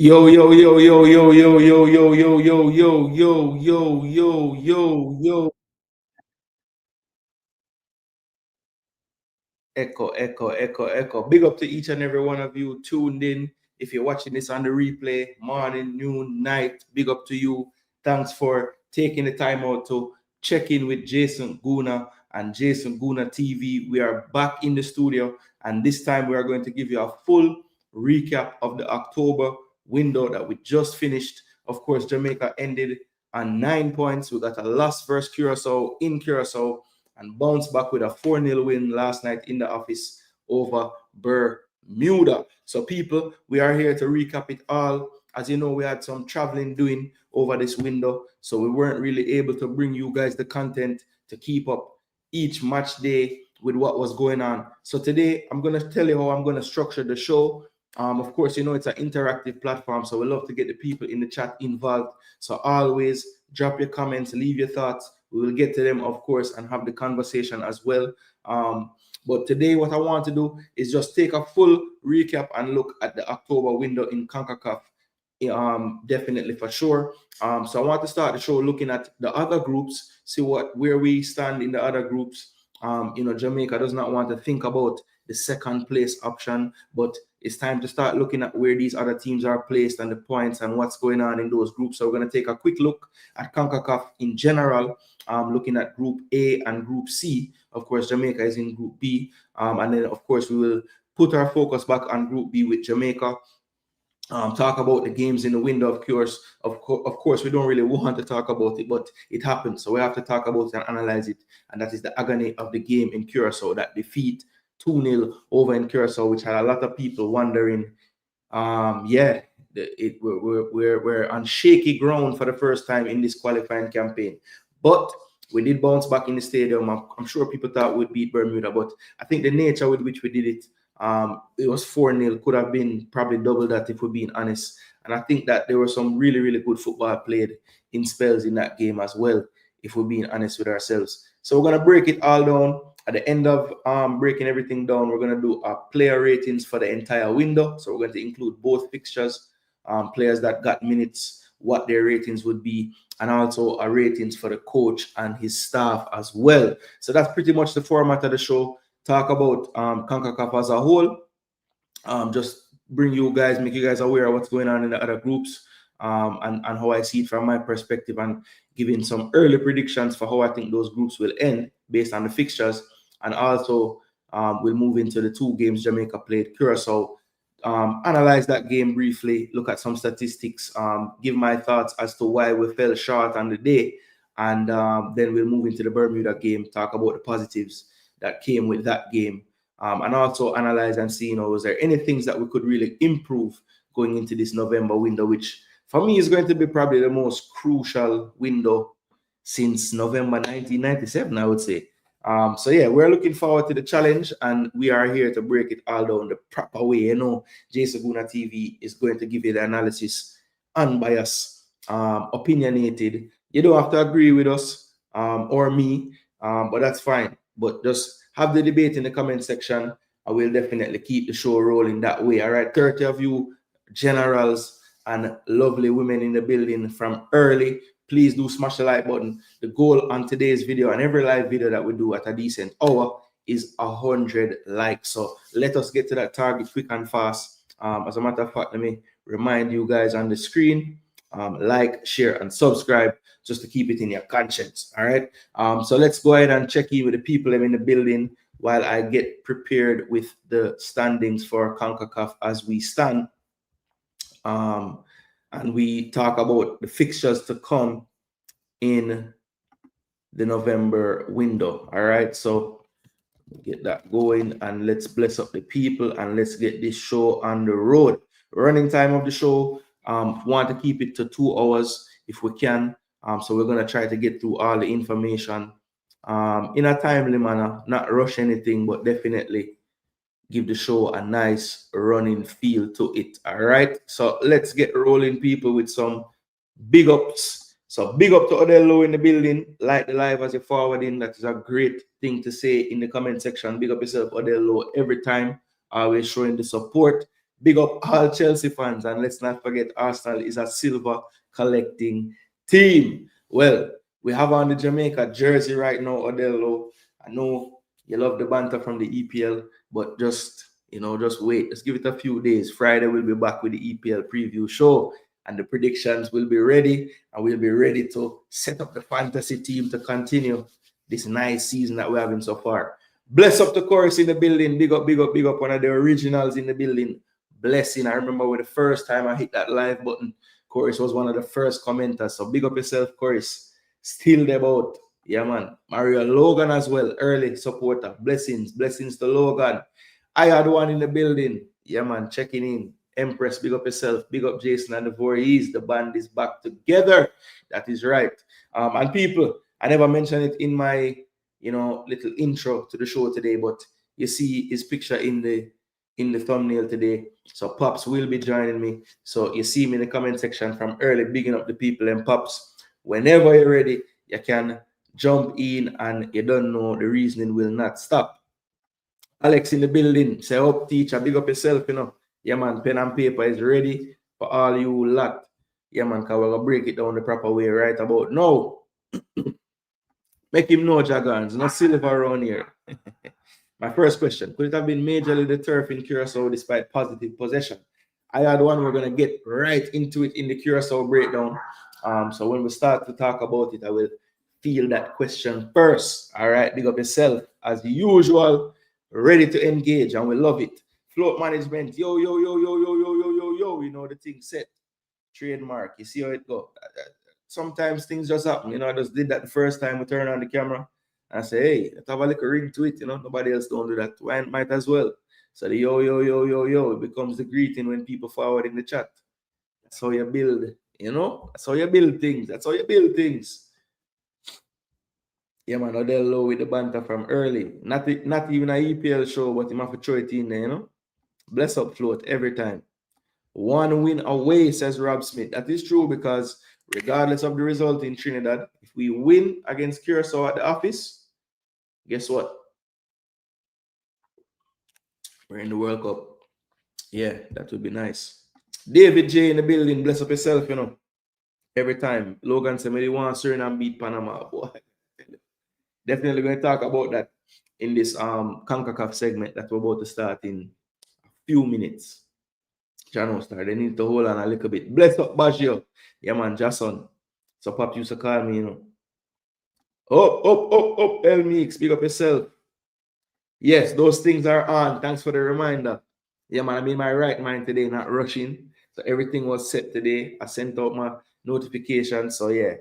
Yo, yo, yo, yo, yo, yo, yo, yo, yo, yo, yo, yo, yo, yo, yo, yo. Echo, echo, echo, echo. Big up to each and every one of you tuned in. If you're watching this on the replay, morning, noon, night, big up to you. Thanks for taking the time out to check in with Jason Gooner and Jason Gooner TV. We are back in the studio, and this time we are going to give you a full recap of the October window that we just finished. Of course, Jamaica ended on 9 points. We got a loss versus Curacao in Curacao and bounced back with a 4-0 win last night in the office over Bermuda. So, people, we are here to recap it all. As you know, we had some traveling doing over this window, so we weren't really able to bring you guys the content to keep up each match day with what was going on. So today, I'm going to tell you how I'm going to structure the show. Of course, you know, it's an interactive platform, so we love to get the people in the chat involved. So always drop your comments, leave your thoughts. We will get to them, of course, and have the conversation as well. But today, what I want to do is just take a full recap and look at the October window in CONCACAF. Definitely for sure. So I want to start the show looking at the other groups, see where we stand in the other groups. You know, Jamaica does not want to think about the second place option, but it's time to start looking at where these other teams are placed and the points and what's going on in those groups. So we're going to take a quick look at CONCACAF in general, looking at Group A and Group C. Of course, Jamaica is in Group B. And then, of course, we will put our focus back on Group B with Jamaica. Talk about the games in the window. Of course, we don't really want to talk about it, but it happened, so we have to talk about it and analyze it. And that is the agony of the game in Curacao, that defeat 2-0 over in Curacao, which had a lot of people wondering. We're on shaky ground for the first time in this qualifying campaign, but we did bounce back in the stadium. I'm sure people thought we'd beat Bermuda, but I think the nature with which we did it. It was 4-0, could have been probably double that if we're being honest. And I think that there was some really, really good football played in spells in that game as well, if we're being honest with ourselves. So we're going to break it all down. At the end of breaking everything down, we're going to do our player ratings for the entire window. So we're going to include both fixtures, players that got minutes, what their ratings would be, and also our ratings for the coach and his staff as well. So that's pretty much the format of the show. Talk about CONCACAF as a whole, just make you guys aware of what's going on in the other groups, and how I see it from my perspective, and giving some early predictions for how I think those groups will end based on the fixtures. And also, we'll move into the two games Jamaica played, Curacao, analyze that game briefly, look at some statistics, give my thoughts as to why we fell short on the day, and then we'll move into the Bermuda game, talk about the positives that came with that game, and also analyze and see, you know, was there any things that we could really improve going into this November window, which for me is going to be probably the most crucial window since November 1997, I would say. So yeah, we're looking forward to the challenge, and we are here to break it all down the proper way. You know, Jason Gooner TV is going to give you the analysis, unbiased, opinionated. You don't have to agree with us or me, but that's fine. But just have the debate in the comment section. I will definitely keep the show rolling that way. All right, 30 of you generals and lovely women in the building from early. Please do smash the like button. The goal on today's video and every live video that we do at a decent hour is 100 likes. So let us get to that target quick and fast. As a matter of fact, let me remind you guys on the screen, like, share, and subscribe just to keep it in your conscience. All right. So let's go ahead and check in with the people in the building while I get prepared with the standings for CONCACAF as we stand. And we talk about the fixtures to come in the November window. All right, so get that going, and let's bless up the people, and let's get this show on the road. Running time of the show, want to keep it to 2 hours if we can. So we're going to try to get through all the information in a timely manner, not rush anything, but definitely give the show a nice running feel to it. All right, so let's get rolling, people, with some big ups. So big up to Odello in the building. Like the live as you're forwarding. That is a great thing to say in the comment section. Big up yourself, Odello, every time. Always showing the support. Big up all Chelsea fans, and let's not forget Arsenal is a silver collecting team. Well, we have on the Jamaica jersey right now, Odello. I know you love the banter from the EPL, but just just wait. Just give it a few days. Friday we'll be back with the EPL preview show, and the predictions will be ready, and we'll be ready to set up the fantasy team to continue this nice season that we're having so far. Bless up the chorus in the building. Big up, big up, big up. One of the originals in the building. Blessing. I remember when the first time I hit that live button, Chorus was one of the first commenters. So big up yourself, Chorus. Still there about. Yeah, man. Mario Logan as well. Early supporter. Blessings. Blessings to Logan. I had one in the building. Yeah, man. Checking in. Empress, big up yourself. Big up Jason and the Voorhees. The band is back together. That is right. And people, I never mentioned it in my little intro to the show today, but you see his picture in the thumbnail today. So Pops will be joining me. So you see me in the comment section from early, bigging up the people. And Pops, whenever you're ready, you can jump in, and you don't know, the reasoning will not stop. Alex in the building, say up teacher, big up yourself, Yeah, man, pen and paper is ready for all you lot. Yeah, man, because we're going to break it down the proper way right about now. Make him know, Jagans, no silver around here. My first question, could it have been majorly the turf in Curacao despite positive possession? I had one. We're going to get right into it in the Curacao breakdown. So when we start to talk about it, I will feel that question first. All right, big up yourself. As usual, ready to engage, and we love it. Float management, yo, yo, yo, yo, yo, yo, yo, yo, yo. You know the thing set. Trademark. You see how it go. Sometimes things just happen. I just did that the first time we turned on the camera. I say, hey, let's have a little ring to it. Nobody else don't do that. Why might as well? So the yo, yo, yo, yo, yo, it becomes the greeting when people forward in the chat. That's how you build, That's how you build things. That's how you build things. Yeah, man, Odello with the banter from early. Not even an EPL show, but you have to throw it in there, Bless up float every time. One win away, says Rob Smith. That is true, because regardless of the result in Trinidad, if we win against Curacao at the office, guess what? We're in the World Cup. Yeah, that would be nice. David J in the building. Bless up yourself, Every time. Logan said, "Maybe want Suriname beat Panama." Boy. Definitely going to talk about that in this CONCACAF segment that we're about to start in a few minutes. Jano star, they need to hold on a little bit. Bless up, Baggio. Yeah, man, Jason. So Pop used to call me, Up, El Mix, big up yourself. Yes, those things are on. Thanks for the reminder. Yeah, man, I'm in my right mind today, not rushing. So everything was set today. I sent out my notification. So yeah,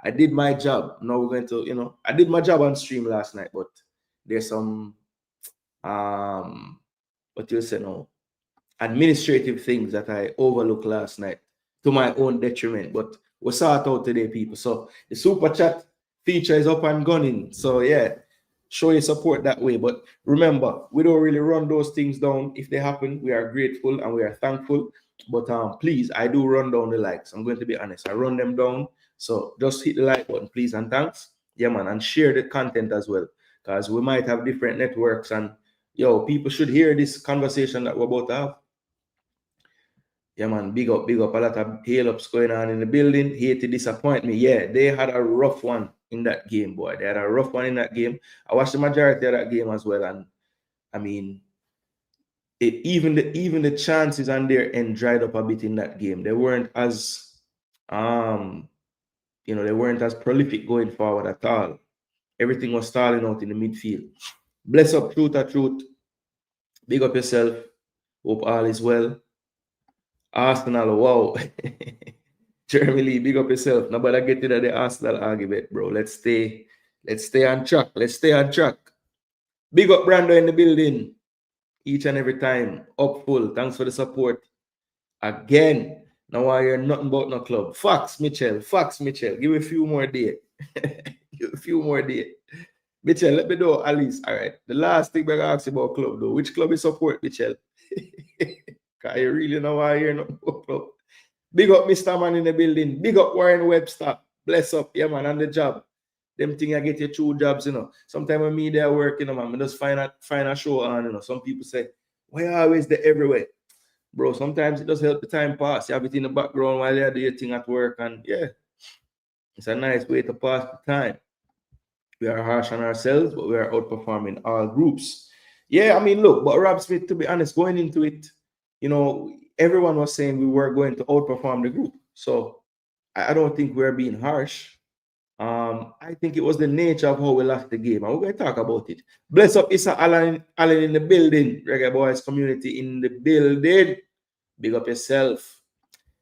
I did my job. Now we're going to, I did my job on stream last night, but there's some what you say now, administrative things that I overlooked last night to my own detriment. But we'll sort out today, people. So the super chat feature is up and gunning. So yeah, show your support that way. But remember, we don't really run those things down. If they happen, we are grateful and we are thankful. But please, I do run down the likes. I'm going to be honest. I run them down. So just hit the like button, please, and thanks. Yeah, man, and share the content as well, because we might have different networks, and people should hear this conversation that we're about to have. Yeah, man, big up. A lot of hail-ups going on in the building. Hate to disappoint me. Yeah, they had a rough one in that game, boy. They had a rough one in that game. I watched the majority of that game as well, and I mean, even the chances on their end dried up a bit in that game. They weren't as they weren't as prolific going forward at all. Everything was stalling out in the midfield. Bless up, truth. Big up yourself. Hope all is well. Arsenal, wow. Jeremy Lee, big up yourself. Nobody get into the Arsenal argument, bro. Let's stay on track. Big up Brando in the building. Each and every time. Up full. Thanks for the support. Again. Now I hear nothing about no club. Fox Mitchell. Give me a few more days. Mitchell, let me know, Alice. All right. The last thing we're going to ask you about club, though. Which club you support, Mitchell? Because you really know why I hear nothing about club. Big up Mr. Man in the building. Big up Warren Webster. Bless up. Yeah, man, on the job. Them thing I get you 2 jobs, Sometimes when me there work, man, I just find a show on, Some people say, why you always there everywhere? bro, sometimes it does help the time pass. You have it in the background while you do your thing at work, and yeah, it's a nice way to pass the time. We are harsh on ourselves, but we are outperforming all groups. Yeah, I mean, look, but Rob Smith, to be honest, going into it, you know, everyone was saying we were going to outperform the group. So I don't think we're being harsh. I think it was the nature of how we lost the game, and we're going to talk about it. Bless up Issa Allen in the building, Reggae Boyz community in the building. Big up yourself.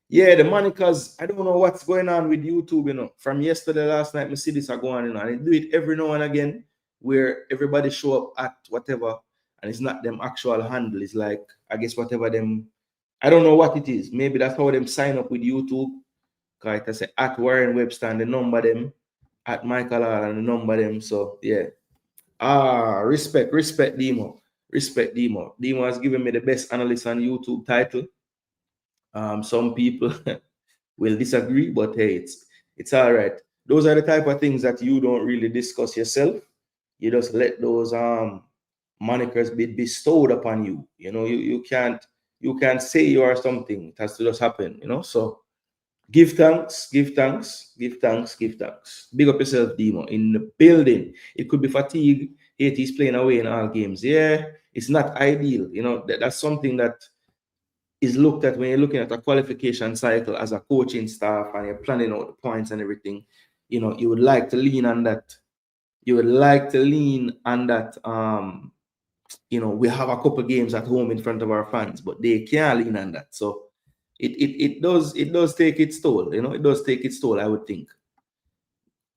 Yeah, the monikers, I don't know what's going on with YouTube, you know. From yesterday, last night, I see this are going on, and I do it every now and again where everybody show up at whatever, and it's not them actual handle. It's like, I guess, whatever them, I don't know what it is. Maybe that's how them sign up with YouTube. Because I say at Warren Webster and the number them, at Michael Hall and the number them. So, yeah. Respect Demo. Respect Demo. Demo has given me the best analyst on YouTube title. Some people will disagree, but hey, it's all right. Those are the type of things that you don't really discuss yourself. You just let those monikers be bestowed upon you. You know, you can't say you are something. It has to just happen, you know. So give thanks, give thanks, give thanks, give thanks. Big up yourself, Demo, in the building. It could be fatigue. He's playing away in all games. Yeah, it's not ideal. You know, that's something that is looked at when you're looking at a qualification cycle as a coaching staff and you're planning out the points and everything. You know, you would like to lean on that. You would like to lean on that. You know, we have a couple games at home in front of our fans, but they can't lean on that. So it does take its toll. You know, it does take its toll, I would think.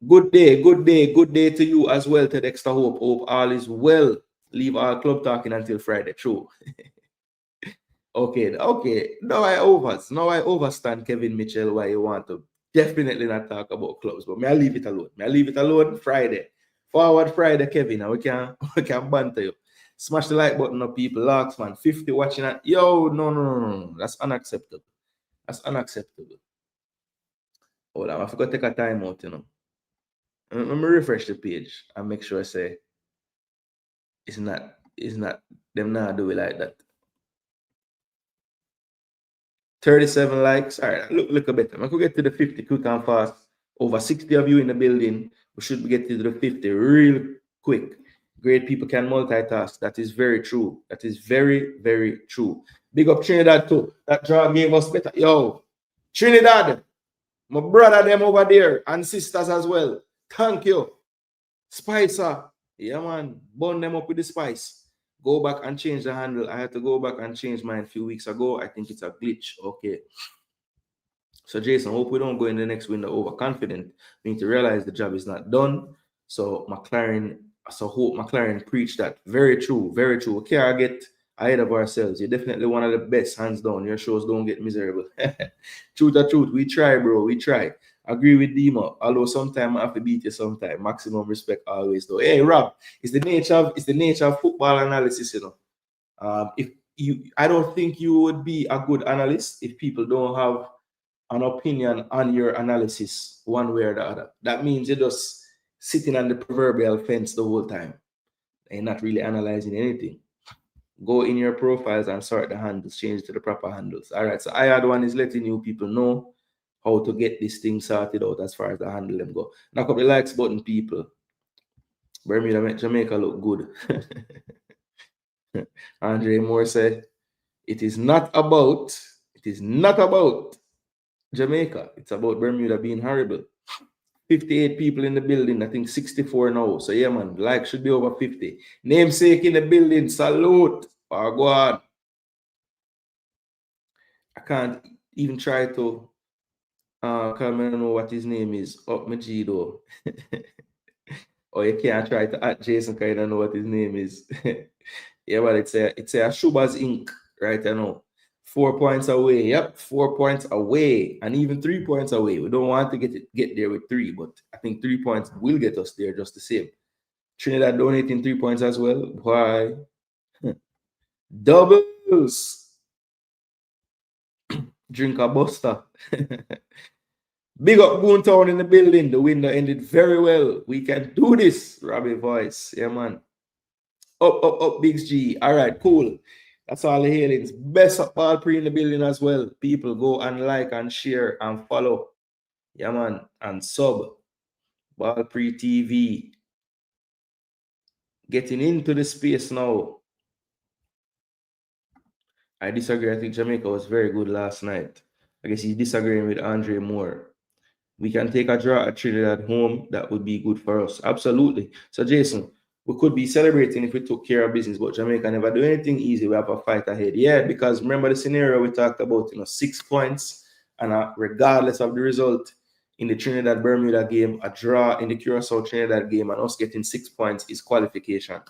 Good day to you as well, to Dexter Hope. Hope all is well. Leave our club talking until Friday. True. Okay. Now I overstand Kevin Mitchell why you want to definitely not talk about clubs, but may I leave it alone. May I leave it alone Friday. Forward Friday, Kevin, and we can banter you. Smash the like button up, people. Locks, man. 50 watching that. Yo, no. That's unacceptable. That's unacceptable. Hold on, I forgot to take a time out, you know. Let me refresh the page and make sure I say it's not them not do it like that. 37 likes. All right, look a bit. I could get to the 50 quick and fast. Over 60 of you in the building. We should get to the 50 real quick. Great people can multitask. That is very true. That is very, very true. Big up Trinidad too. That draw gave us better. Yo, Trinidad, my brother them over there and sisters as well. Thank you. Spicer. Yeah, man. Burn them up with the spice. Go back and change the handle. I had to go back and change mine a few weeks ago. I think it's a glitch. Okay. So, Jason, hope we don't go in the next window overconfident. We need to realize the job is not done. So, hope McLaren preached that. Very true. Very true. We can't get ahead of ourselves. You're definitely one of the best, hands down. Your shows don't get miserable. Truth. We try, bro. We try. Agree with Demo. Although sometimes I have to beat you sometime. Maximum respect always, though. Hey, Rob, it's the nature of football analysis, you know. I don't think you would be a good analyst if people don't have an opinion on your analysis one way or the other. That means you're just sitting on the proverbial fence the whole time and not really analyzing anything. Go in your profiles and sort the handles, change it to the proper handles. All right, so I had one is letting you people know how to get this thing sorted out as far as the handle them go. Knock up the likes button, people. Bermuda make Jamaica look good. Andre Moore said, it is not about Jamaica. It's about Bermuda being horrible. 58 people in the building. I think 64 now. So yeah, man, like should be over 50. Namesake in the building. Salute. Oh, go on. I can't even try to can't know what his name is. Up my G though. Or you can't try to add Jason because you don't know what his name is. Yeah, but it's a Shuba's Inc. right I know. 4 points away. Yep, 4 points away, and even 3 points away. We don't want to get there with 3, but I think 3 points will get us there just the same. Trinidad donating 3 points as well. Why? Doubles. Drink a buster. Big up Boontown in the building. The window ended very well. We can do this, Robbie voice. Yeah, man. Up, Bigs G. All right, cool. That's all the hailings. Best of all pre in the building as well. People go and like and share and follow. Yeah, man. And sub. Ball pre TV. Getting into the space now. I disagree. I think Jamaica was very good last night. I guess he's disagreeing with Andre Moore. We can take a draw at Trinidad at home. That would be good for us. Absolutely. So, Jason, we could be celebrating if we took care of business, but Jamaica never do anything easy. We have a fight ahead. Yeah, because remember the scenario we talked about, 6 points, and regardless of the result in the Trinidad Bermuda game, a draw in the Curacao Trinidad game, and us getting 6 points is qualification.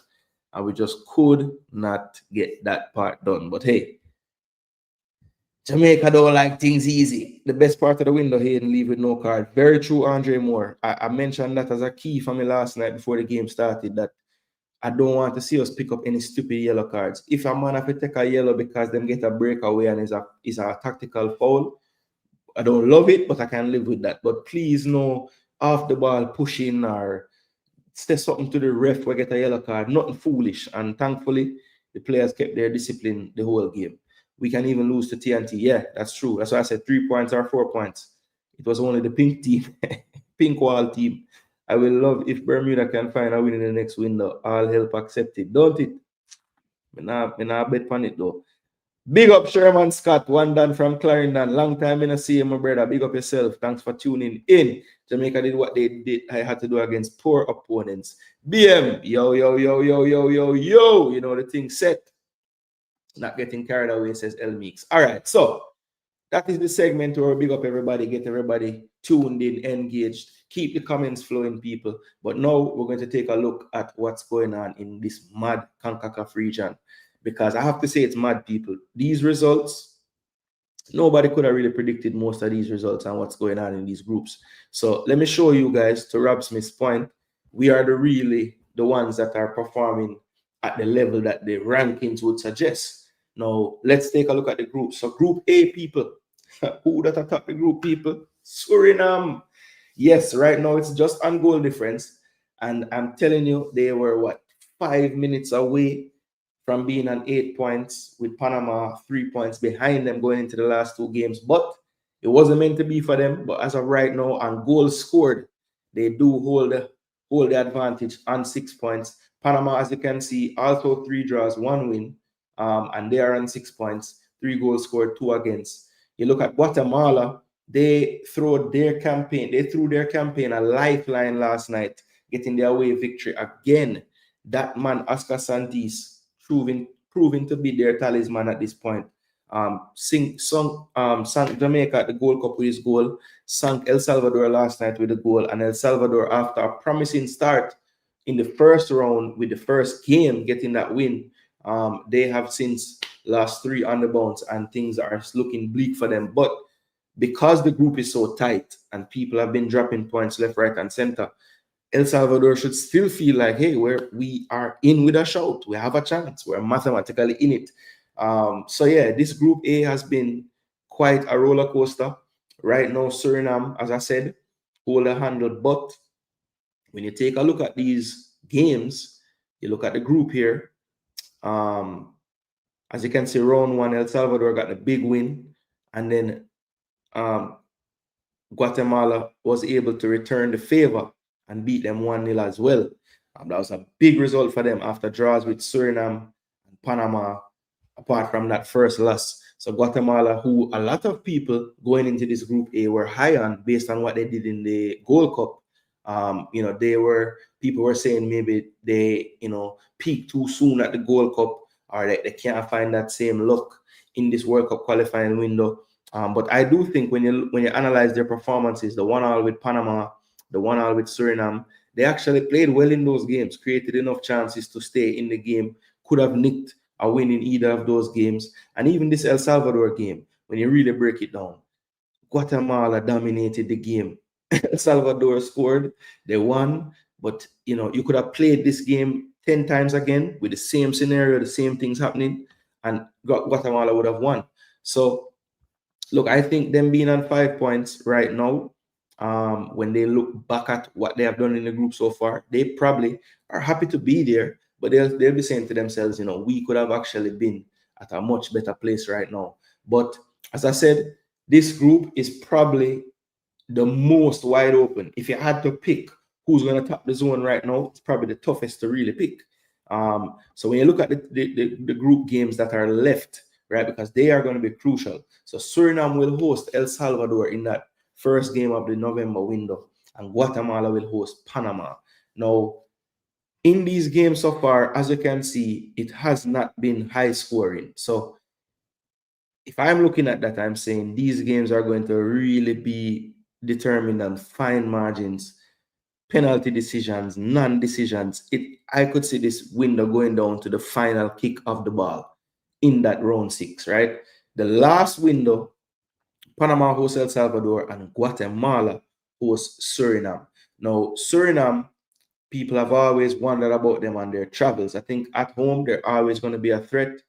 And we just could not get that part done. But hey, Jamaica don't like things easy. The best part of the window here and leave with no card. Very true, Andre Moore. I mentioned that as a key for me last night before the game started, that I don't want to see us pick up any stupid yellow cards. If a man have to take a yellow because them get a breakaway and is a tactical foul, I don't love it, but I can live with that. But please no off the ball pushing or say something to the ref or get a yellow card. Nothing foolish. And thankfully, the players kept their discipline the whole game. We can even lose to TNT. Yeah, that's true. That's why I said 3 points or 4 points. It was only the pink team, pink wall team. I will love if Bermuda can find a win in the next window. All help accepted, don't it? Me not bet on it though. Big up Sherman Scott, one done from Clarendon. Long time in a see you, my brother. Big up yourself. Thanks for tuning in. Jamaica did what they did. I had to do against poor opponents. BM, yo. You know the thing set. Not getting carried away, says El Meeks. All right, so that is the segment where we big up everybody, get everybody tuned in, engaged, keep the comments flowing, people. But now we're going to take a look at what's going on in this mad CONCACAF region, because I have to say it's mad, people. These results, nobody could have really predicted most of these results and what's going on in these groups. So let me show you guys, to Rob Smith's point, we are really the ones that are performing at the level that the rankings would suggest. Now, let's take a look at the group. So Group A, people. Who that attack the group, people? Suriname. Yes, right now it's just on goal difference. And I'm telling you, they were, 5 minutes away from being on 8 points, with Panama 3 points behind them going into the last 2 games. But it wasn't meant to be for them. But as of right now, on goals scored, they do hold the advantage on 6 points. Panama, as you can see, also 3 draws, 1 win. And they are on 6 points, 3 goals scored, 2 against. You look at Guatemala, they threw their campaign a lifeline last night, getting their away victory again. That man, Oscar Santis, proving to be their talisman at this point. Sank Jamaica at the Gold Cup with his goal, sank El Salvador last night with a goal, and El Salvador, after a promising start in the first round with the first game, getting that win, they have since lost 3 on the bounce, and things are looking bleak for them. But because the group is so tight and people have been dropping points left, right, and center, El Salvador should still feel like, hey, we are in with a shout. We have a chance. We're mathematically in it. So yeah, this Group A has been quite a roller coaster. Right now, Suriname, as I said, hold a handle. But when you take a look at these games, you look at the group here. As you can see, round 1, El Salvador got the big win, and then Guatemala was able to return the favor and beat them 1-0 as well. That was a big result for them after draws with Suriname and Panama, apart from that first loss. So Guatemala, who a lot of people going into this Group A were high on based on what they did in the Gold Cup. People were saying maybe they, peaked too soon at the Gold Cup, or they can't find that same luck in this World Cup qualifying window. But I do think when you analyze their performances, the 1-1 with Panama, the 1-1 with Suriname, they actually played well in those games, created enough chances to stay in the game, could have nicked a win in either of those games. And even this El Salvador game, when you really break it down, Guatemala dominated the game. El Salvador scored, they won, but you could have played this game 10 times again with the same scenario, the same things happening, and Guatemala would have won. So look, I think them being on 5 points right now, when they look back at what they have done in the group so far, they probably are happy to be there, but they'll be saying to themselves, we could have actually been at a much better place right now. But as I said, this group is probably the most wide open. If you had to pick who's going to top the zone right now, it's probably the toughest to really pick. So when you look at the group games that are left, right, because they are going to be crucial. So Suriname will host El Salvador in that first game of the November window, and Guatemala will host Panama. Now, in these games so far, as you can see, it has not been high scoring. So if I'm looking at that, I'm saying these games are going to really be determined on fine margins, penalty decisions, non-decisions. I could see this window going down to the final kick of the ball in that round 6, right? The last window, Panama hosts El Salvador and Guatemala hosts Suriname. Now, Suriname, people have always wondered about them on their travels. I think at home, they're always going to be a threat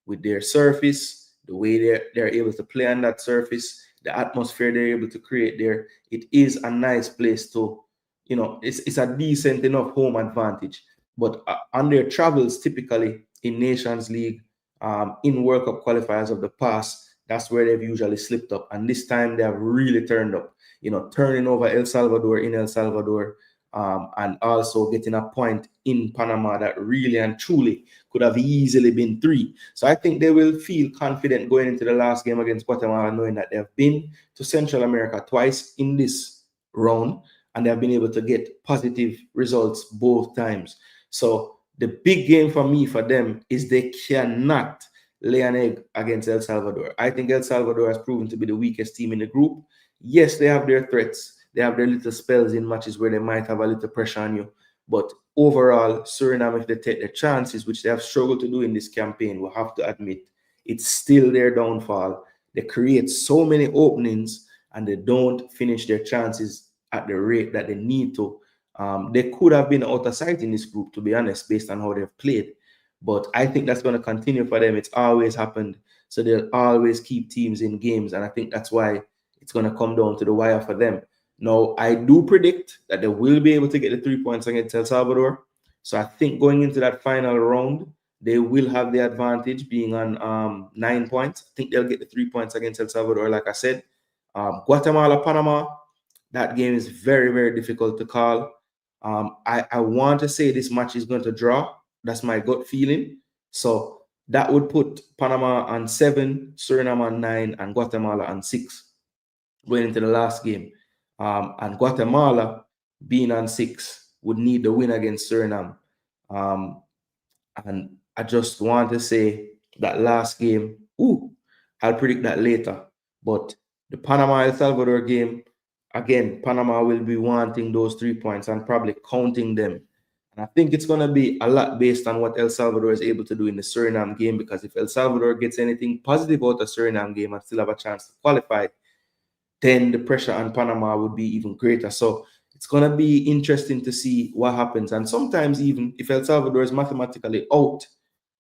with their surface, the way they're able to play on that surface, the atmosphere they're able to create there. It is a nice place to, it's a decent enough home advantage. But on their travels, typically in Nations League, in World Cup qualifiers of the past, that's where they've usually slipped up. And this time they have really turned up, turning over El Salvador in El Salvador, and also getting a point in Panama that really and truly could have easily been 3. So I think they will feel confident going into the last game against Guatemala, knowing that they have been to Central America twice in this round, and they have been able to get positive results both times. So the big game for me, for them, is they cannot lay an egg against El Salvador. I think El Salvador has proven to be the weakest team in the group. Yes, they have their threats. They have their little spells in matches where they might have a little pressure on you. But overall, Suriname, if they take the chances, which they have struggled to do in this campaign, we'll have to admit, it's still their downfall. They create so many openings and they don't finish their chances at the rate that they need to. They could have been out of sight in this group, to be honest, based on how they've played. But I think that's going to continue for them. It's always happened. So they'll always keep teams in games. And I think that's why it's going to come down to the wire for them. Now, I do predict that they will be able to get the 3 points against El Salvador. So I think going into that final round, they will have the advantage being on 9 points. I think they'll get the 3 points against El Salvador, like I said. Guatemala, Panama, that game is very, very difficult to call. I want to say this match is going to draw. That's my gut feeling. So that would put Panama on 7, Suriname on 9, and Guatemala on 6 going into the last game. And Guatemala, being on 6, would need the win against Suriname. And I just want to say that last game, I'll predict that later. But the Panama-El Salvador game, again, Panama will be wanting those 3 points and probably counting them. And I think it's going to be a lot based on what El Salvador is able to do in the Suriname game, because if El Salvador gets anything positive out of the Suriname game and still have a chance to qualify, then the pressure on Panama would be even greater. So it's going to be interesting to see what happens. And sometimes even if El Salvador is mathematically out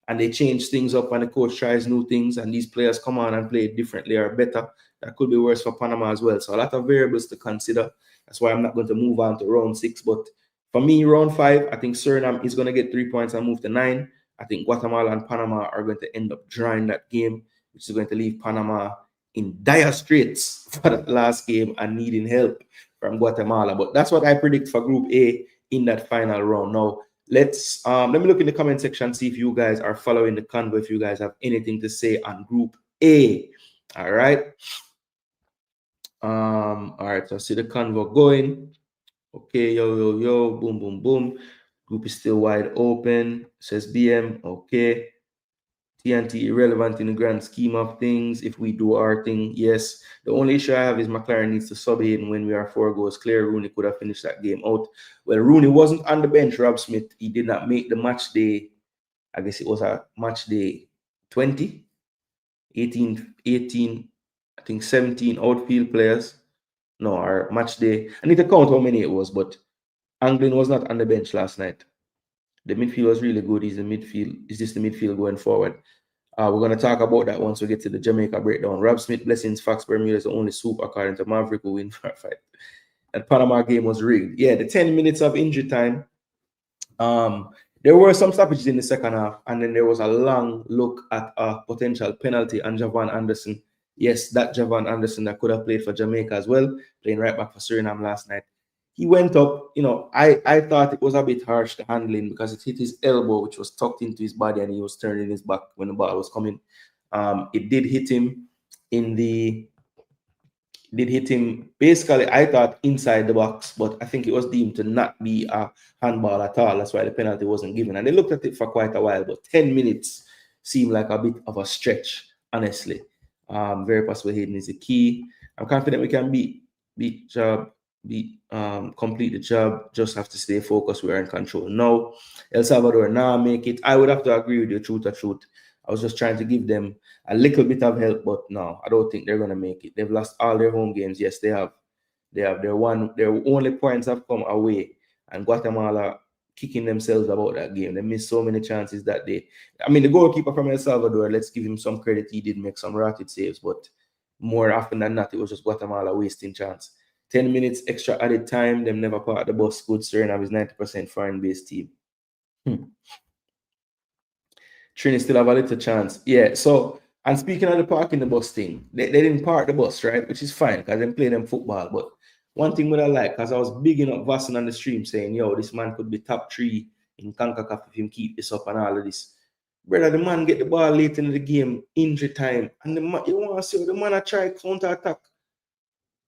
and they change things up and the coach tries new things and these players come on and play differently or better, that could be worse for Panama as well. So a lot of variables to consider. That's why I'm not going to move on to round 6. But for me, round 5, I think Suriname is going to get 3 points and move to 9. I think Guatemala and Panama are going to end up drawing that game, which is going to leave Panama in dire straits for that last game and needing help from Guatemala. But that's what I predict for Group A in that final round. Now, let me look in the comment section, see if you guys are following the convo, if you guys have anything to say on Group A. All right. All right, so I see the convo going. Okay, yo, boom, boom, boom. Group is still wide open, says BM. Okay. TNT irrelevant in the grand scheme of things. If we do our thing, yes. The only issue I have is McLaren needs to sub in when we are 4 goals clear. Rooney could have finished that game out. Well, Rooney wasn't on the bench, Rob Smith. He did not make the match day. I guess it was a match day 20, 18, I think 17 outfield players. No, our match day. I need to count how many it was, but Anglin was not on the bench last night. The midfield was really good. Is this the midfield going forward? We're going to talk about that once we get to the Jamaica breakdown. Rob Smith, blessings, Fox Bermuda is the only soup, according to Maverick, who win for a fight. That Panama game was rigged. Yeah, the 10 minutes of injury time, There were some stoppages in the second half, and then there was a long look at a potential penalty on Javon Anderson. Yes, that Javon Anderson that could have played for Jamaica as well, playing right back for Suriname last night. He went up, I thought it was a bit harsh, the handling, because it hit his elbow, which was tucked into his body, and he was turning his back when the ball was coming. It did hit him basically, I thought, inside the box, but I think it was deemed to not be a handball at all. That's why the penalty wasn't given. And they looked at it for quite a while, but 10 minutes seemed like a bit of a stretch, honestly. Very possible Hayden is the key. I'm confident we can complete the job. Just have to stay focused. We're in control. No, El Salvador now make it. I would have to agree with you, truth. I was just trying to give them a little bit of help, but no, I don't think they're gonna make it. They've lost all their home games. Yes, they have. Their only points have come away, and Guatemala kicking themselves about that game. They missed so many chances that day. I mean, the goalkeeper from El Salvador, let's give him some credit. He did make some rapid saves, but more often than not, it was just Guatemala wasting chance. 10 minutes extra added time. Them never part the bus. Good Suriname is 90% foreign-based team. Trini still have a little chance. Yeah, so, and speaking of the parking the bus thing, they didn't park the bus, right? Which is fine, because they play them football. But one thing that I like, because I was bigging up Vasson on the stream saying, yo, this man could be top 3 in CONCACAF if him keep this up and all of this. Brother, the man get the ball late in the game, injury time, and you want to see how the man try counter-attack.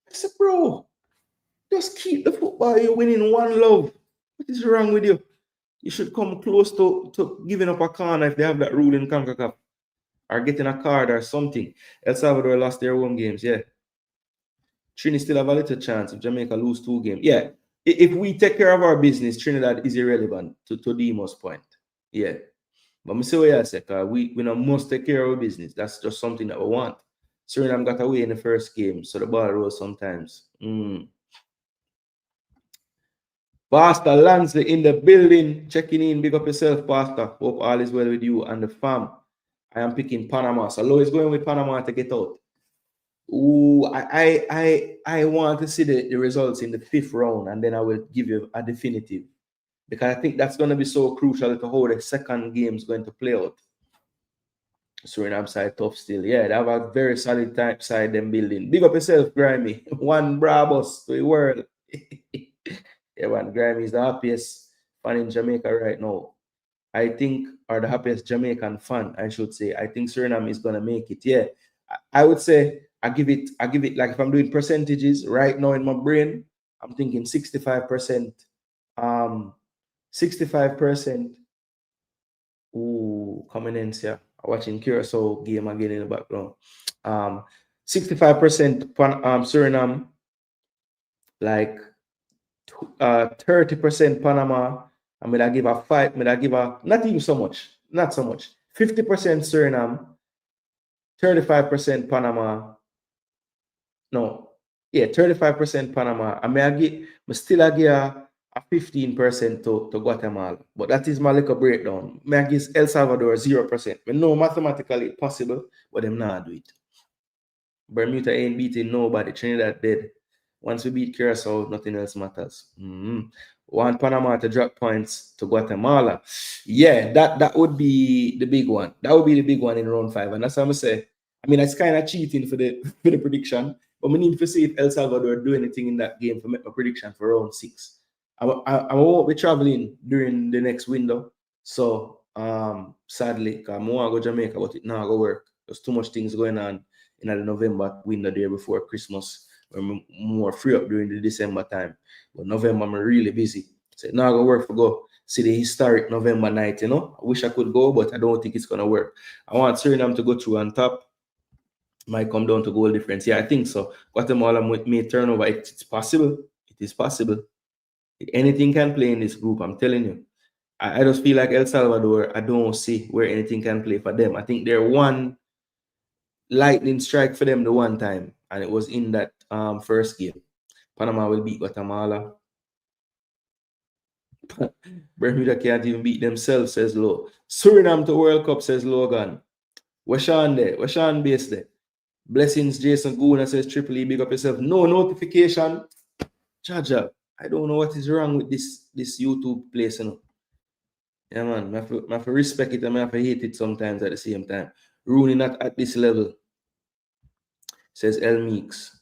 I said, bro, just keep the football. You're winning 1-0. What is wrong with you? You should come close to giving up a corner if they have that rule in CONCACAF, or getting a card or something. El Salvador lost their home games, yeah. Trini still have a little chance if Jamaica lose 2 games. Yeah, if we take care of our business, Trinidad is irrelevant to Demo's point. Yeah. But I say what I say, because we must take care of our business. That's just something that we want. Suriname got away in the first game, so the ball rolls sometimes. Pastor Lansley in the building, checking in. Big up yourself, Pastor. Hope all is well with you and the fam. I am picking Panama. So Lo is going with Panama to get out. Ooh, I want to see the results in the 5th round, and then I will give you a definitive. Because I think that's going to be so crucial to how the second game is going to play out. Suriname side tough still. Yeah, they have a very solid type side them building. Big up yourself, Grimy. One Brabus to the world. Yeah, man, Grimy is the happiest fan in Jamaica right now. I think, or the happiest Jamaican fan, I should say. I think Suriname is gonna make it. Yeah, I would say I give it like, if I'm doing percentages right now in my brain, I'm thinking 65%. 65%. Ooh, coming in here. Watching Curacao game again in the background. 65% Suriname, like 30% Panama. I'm gonna give a 5. I'm gonna give a not so much. 50% Suriname, 35% Panama. No, yeah, 35% Panama. I still give a 15% to Guatemala. But that is my little breakdown. I give El Salvador 0%. We know mathematically possible, but them not do it. Bermuda ain't beating nobody. Trinidad dead. Once we beat Curacao, nothing else matters. Want Panama to drop points to Guatemala. Yeah, that would be the big one. That would be the big one in round 5. And that's how I say. I mean, it's kind of cheating for the prediction, but we need to see if El Salvador do anything in that game to make a prediction for round 6. I won't be traveling during the next window. So sadly, I want to go Jamaica, but it not going to work. There's too much things going on in the November window there before Christmas. We're more free up during the December time. But November, I'm really busy. So now I go work for go see the historic November night, I wish I could go, but I don't think it's going to work. I want Suriname to go through on top. Might come down to goal difference. Yeah, I think so. Guatemala may turn over. It's possible. It is possible. Anything can play in this group, I'm telling you. I just feel like El Salvador, I don't see where anything can play for them. I think they're one lightning strike for them the one time, and it was in that first game. Panama will beat Guatemala. Bermuda can't even beat themselves, says Lo. Suriname to World Cup, says Logan. Washan there. Washan base there. Blessings, Jason Gooner says Triple E, big up yourself. No notification. Charger. I don't know what is wrong with this YouTube place, Yeah, man. I have to respect it and I have to hate it sometimes at the same time. Rooney not at this level, says El Meeks.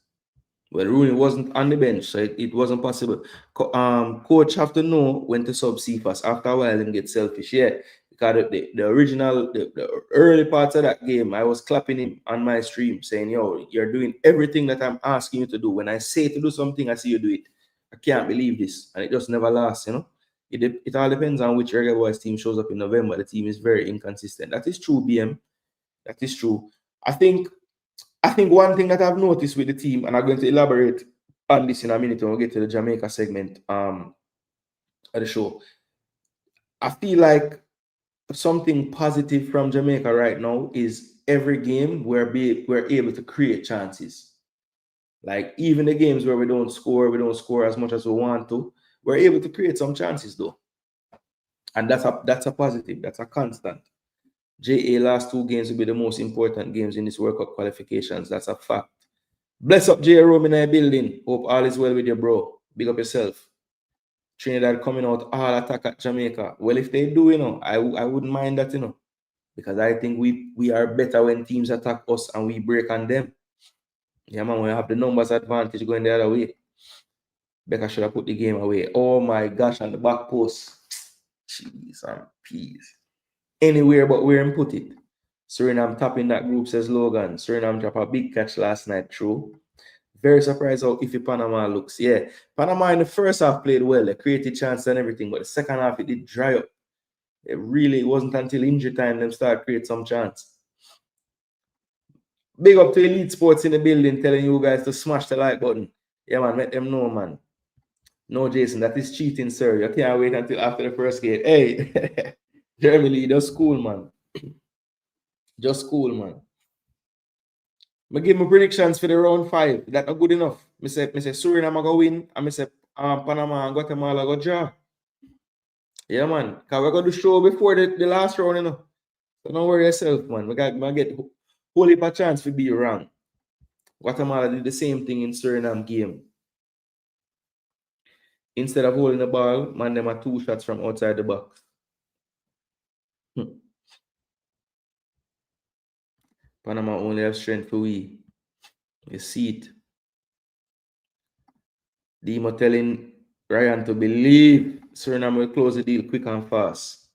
Well, Rooney wasn't on the bench, so it wasn't possible. Coach have to know when to sub Cephas. After a while, him get selfish. Yeah, because the original, the early parts of that game, I was clapping him on my stream, saying, "Yo, you're doing everything that I'm asking you to do. When I say to do something, I see you do it. I can't believe this," and it just never lasts. It all depends on which Reggae Boyz team shows up in November. The team is very inconsistent. That is true, BM. That is true. I think one thing that I've noticed with the team, and I'm going to elaborate on this in a minute when we get to the Jamaica segment of the show. I feel like something positive from Jamaica right now is every game we're able to create chances. Like even the games where we don't score as much as we want to, we're able to create some chances though. And that's a positive, that's a constant. JA last 2 games will be the most important games in this World Cup qualifications. That's a fact. Bless up J. Rome in our building. Hope all is well with you, bro. Big up yourself. Trinidad coming out all attack at Jamaica. Well, if they do, I wouldn't mind that, because I think we are better when teams attack us and we break on them. Yeah, man, we have the numbers advantage going the other way. Becca should have put the game away. Oh my gosh, on the back post. Jeez and peas. Anywhere but where him put it. Suriname tapping that group, says Logan. Suriname drop a big catch last night, true. Very surprised how iffy Panama looks. Yeah, Panama in the first half played well. They created chances and everything, but the second half it did dry up. It wasn't until injury time them start create some chance. Big up to Elite Sports in the building, telling you guys to smash the like button. Yeah, man, let them know, man. No, Jason, that is cheating, sir. You can't wait until after the first game. Hey, Jeremy Lee, just cool, man. Just cool, man. I give my predictions for the round 5. That not good enough. I say Suriname go win, and I say Panama and Guatemala go draw. Yeah, man. Because we're going to show before the last round, So don't worry yourself, man. We got get whole heap of chance to be wrong. Guatemala did the same thing in Suriname game. Instead of holding the ball, man, them are 2 shots from outside the box. Panama only have strength for we. You see it. Demo telling Ryan to believe Suriname will close the deal quick and fast.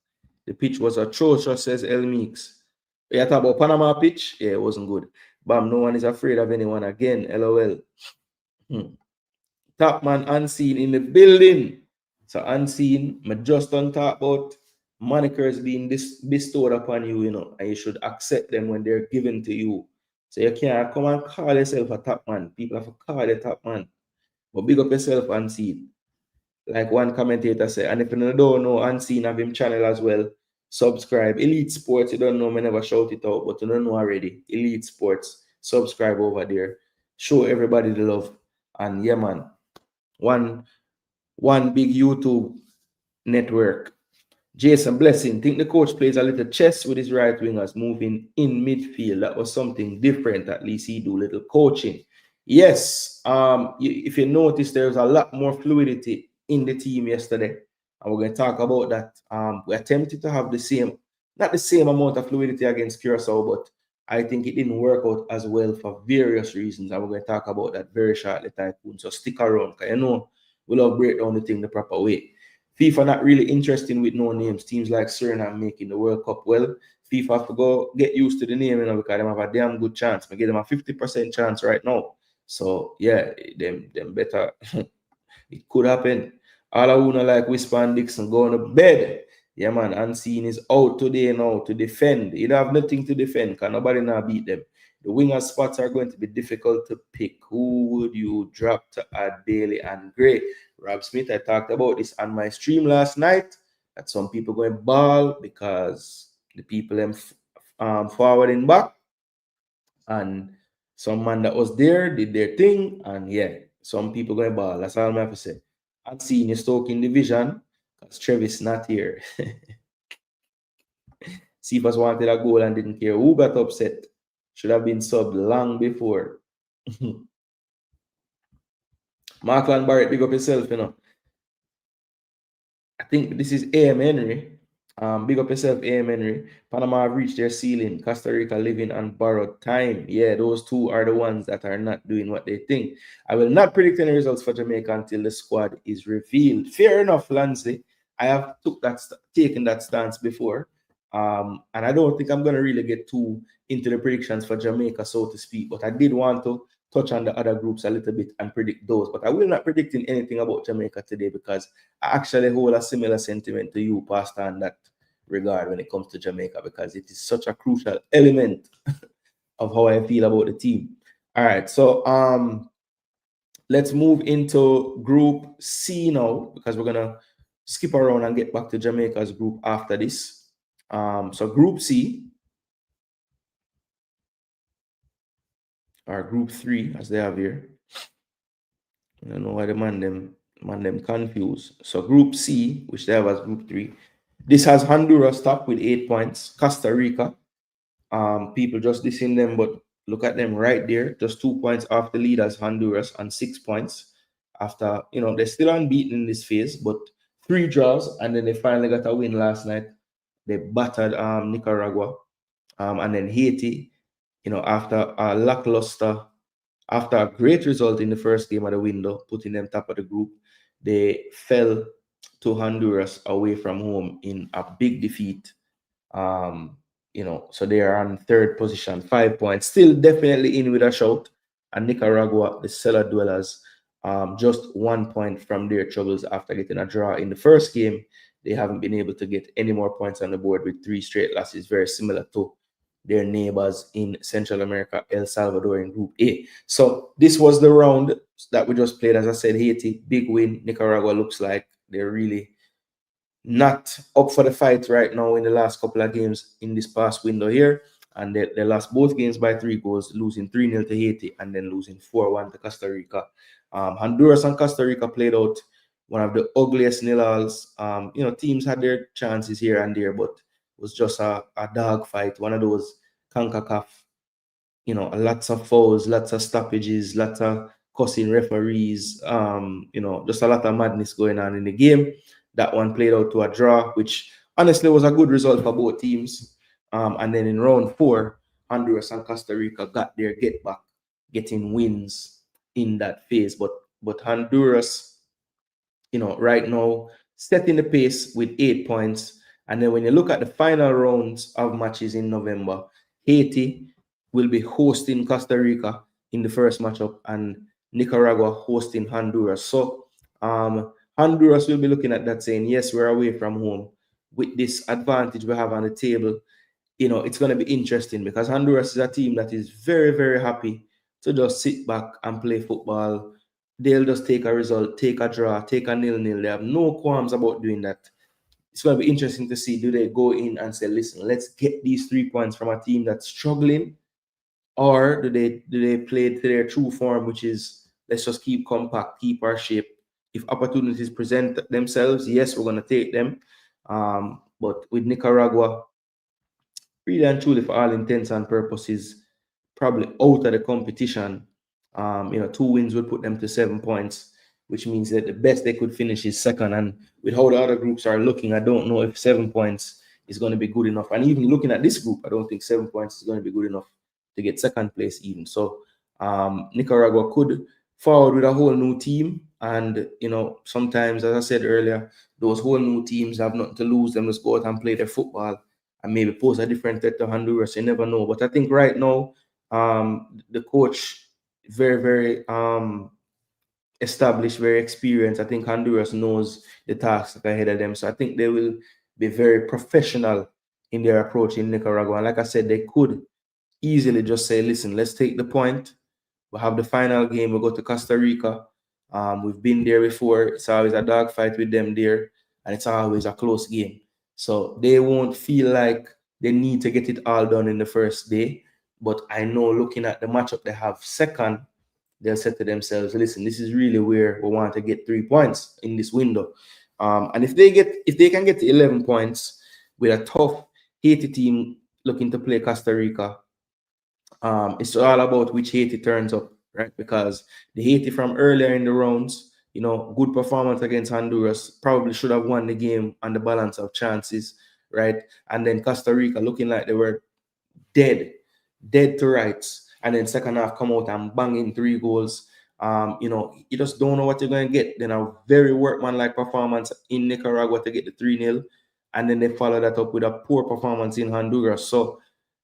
The pitch was atrocious, says El Meeks. You talk about Panama pitch? Yeah, it wasn't good. Bam, no one is afraid of anyone again. LOL. Top man unseen in the building. So unseen, I just don't talk about monikers being bestowed upon you, and you should accept them when they're given to you. So you can't come and call yourself a top man. People have to call you top man. But big up yourself, unseen. Like one commentator said, and if you don't know, unseen have him channel as well. Subscribe. Elite Sports, you don't know, I never shout it out, but you don't know already. Elite Sports, subscribe over there. Show everybody the love. And yeah, man, one big YouTube network. Jason Blessing, think the coach plays a little chess with his right wingers moving in midfield. That was something different. At least he do little coaching. Yes. If you notice, there's a lot more fluidity in the team yesterday, and we're going to talk about that. We attempted to have not the same amount of fluidity against Curacao, but I think it didn't work out as well for various reasons, and we're going to talk about that very shortly, Tycoon. So stick around, because we love break down the thing the proper way. FIFA not really interested with no names. Teams like Suriname making the World Cup. Well, FIFA have to go get used to the name, because they have a damn good chance. I give them a 50% chance right now. So yeah, them better. It could happen. All I wanna like Whisper and Dixon going to bed. Yeah, man. Unseen is out today now to defend. You don't have nothing to defend because nobody now beat them. The winger spots are going to be difficult to pick. Who would you drop to add Bailey and Gray? Rob Smith, I talked about this on my stream last night, that some people going ball because the people forwarding back, and some man that was there did their thing, and yeah, some people going ball. That's all I have to say. I'm seeing you Stoking division because Travis not here. Cephas wanted a goal and didn't care who got upset. Should have been subbed long before. Markland Barrett, big up yourself, I think this is AM Henry. Big up yourself, AM Henry. Panama have reached their ceiling. Costa Rica living on borrowed time. Yeah, those two are the ones that are not doing what they think. I will not predict any results for Jamaica until the squad is revealed. Fair enough, Lansley. I have taken that stance before. And I don't think I'm going to really get too into the predictions for Jamaica, so to speak. But I did want to touch on the other groups a little bit and predict those. But I will not predicting anything about Jamaica today because I actually hold a similar sentiment to you, Pastor, in that regard when it comes to Jamaica because it is such a crucial element of how I feel about the team. All right, so let's move into Group C now because we're gonna skip around and get back to Jamaica's group after this. So Group C, or Group 3, as they have here. I don't know why the man them confused. So Group C, which they have as Group 3, this has Honduras top with 8 points, Costa Rica. People just dissing them, but look at them right there, just 2 points off the lead as Honduras and 6 points after, they're still unbeaten in this phase, but 3 draws, and then they finally got a win last night. They battered Nicaragua, and then Haiti, after a lackluster, after a great result in the first game of the window, putting them top of the group, they fell to Honduras away from home in a big defeat. So they are on third position, 5 points, still definitely in with a shout. And Nicaragua, the cellar dwellers, just 1 point from their troubles after getting a draw in the first game. They haven't been able to get any more points on the board with 3 straight losses, very similar to their neighbors in Central America, El Salvador in Group A. So this was the round that we just played. As I said, Haiti, big win. Nicaragua looks like they're really not up for the fight right now in the last couple of games in this past window here. And they lost both games by 3 goals, losing 3-0 to Haiti and then losing 4-1 to Costa Rica. Honduras and Costa Rica played out one of the ugliest nil-alls. Teams had their chances here and there, but it was just a dog fight, one of those CONCACAF, lots of fouls, lots of stoppages, lots of cussing referees, just a lot of madness going on in the game. That one played out to a draw, which honestly was a good result for both teams. And then in round 4, Honduras and Costa Rica got their get back, getting wins in that phase. But Honduras, right now, setting the pace with 8 points. And then when you look at the final rounds of matches in November, Haiti will be hosting Costa Rica in the first matchup and Nicaragua hosting Honduras. So Honduras will be looking at that saying, yes, we're away from home. With this advantage we have on the table, it's going to be interesting because Honduras is a team that is very, very happy to just sit back and play football. They'll just take a result, take a draw, take a 0-0. They have no qualms about doing that. It's going to be interesting to see, do they go in and say, listen, let's get these 3 points from a team that's struggling, or do they play to their true form, which is let's just keep compact, keep our shape. If opportunities present themselves, yes, we're going to take them. But with Nicaragua, really and truly, for all intents and purposes, probably out of the competition. 2 wins would put them to 7 points, which means that the best they could finish is second. And with how the other groups are looking, I don't know if 7 points is going to be good enough. And even looking at this group, I don't think 7 points is going to be good enough to get second place even. So Nicaragua could forward with a whole new team. And, sometimes, as I said earlier, those whole new teams have nothing to lose. Them just go out and play their football and maybe pose a different threat to Honduras. You never know. But I think right now, the coach, very, very established, very experienced. I think Honduras knows the task ahead of them. So I think they will be very professional in their approach in Nicaragua. And like I said, they could easily just say, listen, let's take the point. We'll have the final game. We'll go to Costa Rica. We've been there before. It's always a dogfight with them there. And it's always a close game. So they won't feel like they need to get it all done in the first day. But I know looking at the matchup they have second, they'll say to themselves, listen, this is really where we want to get 3 points in this window. And if they can get to 11 points with a tough Haiti team looking to play Costa Rica, it's all about which Haiti turns up, right? Because the Haiti from earlier in the rounds, good performance against Honduras, probably should have won the game on the balance of chances. right? And then Costa Rica looking like they were dead to rights. And then second half come out and bang in 3 goals. You just don't know what you're going to get. Then a very workmanlike performance in Nicaragua to get the 3-0. And then they follow that up with a poor performance in Honduras. So,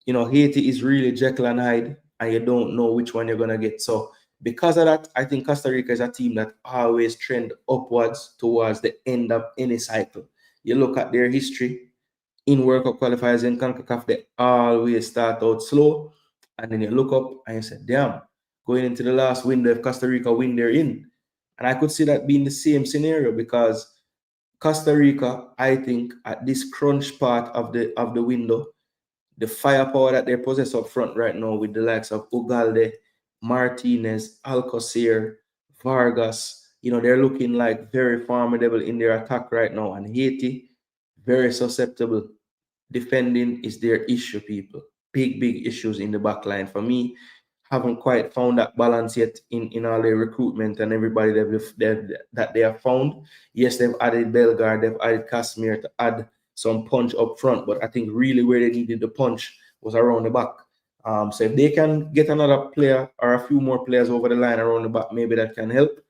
Haiti is really Jekyll and Hyde, and you don't know which one you're going to get. So, because of that, I think Costa Rica is a team that always trend upwards towards the end of any cycle. You look at their history in World Cup qualifiers in CONCACAF, they always start out slow, and then you look up and you say, damn, going into the last window, if Costa Rica win, they're in. And I could see that being the same scenario because Costa Rica, I think, at this crunch part of the window, the firepower that they possess up front right now with the likes of Ugalde, Martinez, Alcocer, Vargas, they're looking like very formidable in their attack right now. And Haiti, very susceptible. Defending is their issue, people. Big issues in the back line. For me, haven't quite found that balance yet in all their recruitment and everybody that they have found. Yes, they've added Bellegarde, they've added Casimir to add some punch up front, but I think really where they needed the punch was around the back. So if they can get another player or a few more players over the line around the back, maybe that can help.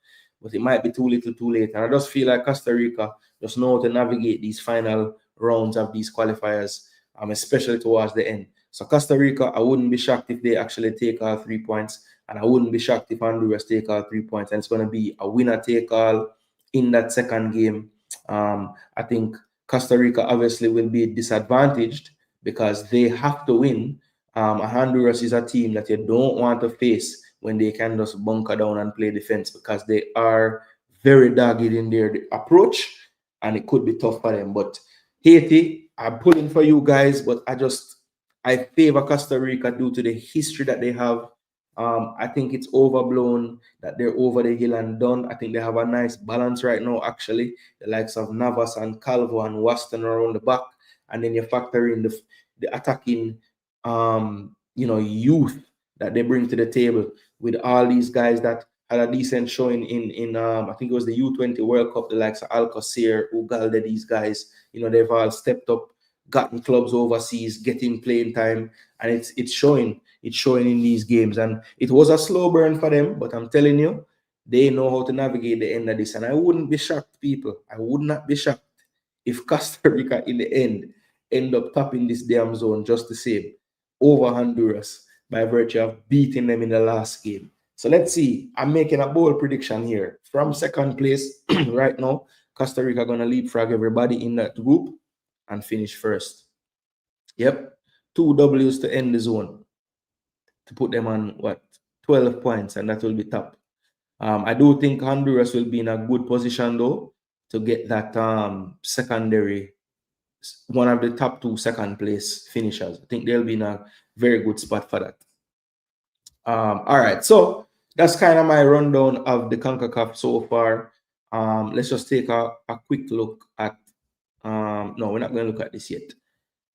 But it might be too little, too late. And I just feel like Costa Rica just know how to navigate these final rounds of these qualifiers, especially towards the end. So Costa Rica, I wouldn't be shocked if they actually take all 3 points, and I wouldn't be shocked if Honduras take all 3 points, and it's going to be a winner take all in that second game. I think Costa Rica obviously will be disadvantaged because they have to win. Honduras is a team that you don't want to face when they can just bunker down and play defense because they are very dogged in their approach, and it could be tough for them. But Haiti, I'm pulling for you guys, but I favor Costa Rica due to the history that they have. I think it's overblown that they're over the hill and done. I think they have a nice balance right now, actually. The likes of Navas and Calvo and Waston around the back. And then you factor in the attacking, youth that they bring to the table with all these guys that had a decent showing in I think it was the U20 World Cup, the likes of Alcocer, Ugalde, these guys, they've all stepped up, gotten clubs overseas, getting playing time, and it's showing in these games. And it was a slow burn for them, but I'm telling you, they know how to navigate the end of this. And I wouldn't be shocked, people. I would not be shocked if Costa Rica in the end up tapping this damn zone just the same over Honduras by virtue of beating them in the last game. So let's see. I'm making a bold prediction here. From second place right now, Costa Rica going to leapfrog everybody in that group and finish first. Yep. 2 W's to end the zone, to put them on 12 points, and that will be top. I do think Honduras will be in a good position though to get that secondary, one of the top 2 second place finishers. I think they'll be in a very good spot for that. All right, so that's kind of my rundown of the CONCACAF so far. Let's just take a quick look at no, we're not going to look at this yet.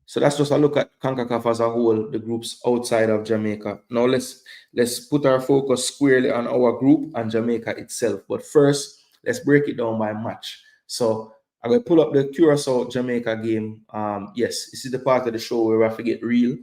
So that's just a look at CONCACAF as a whole, the groups outside of Jamaica. Now let's put our focus squarely on our group and Jamaica itself. But first, let's break it down by match. So I'm going to pull up the Curacao Jamaica game. Yes, this is the part of the show where we have to get real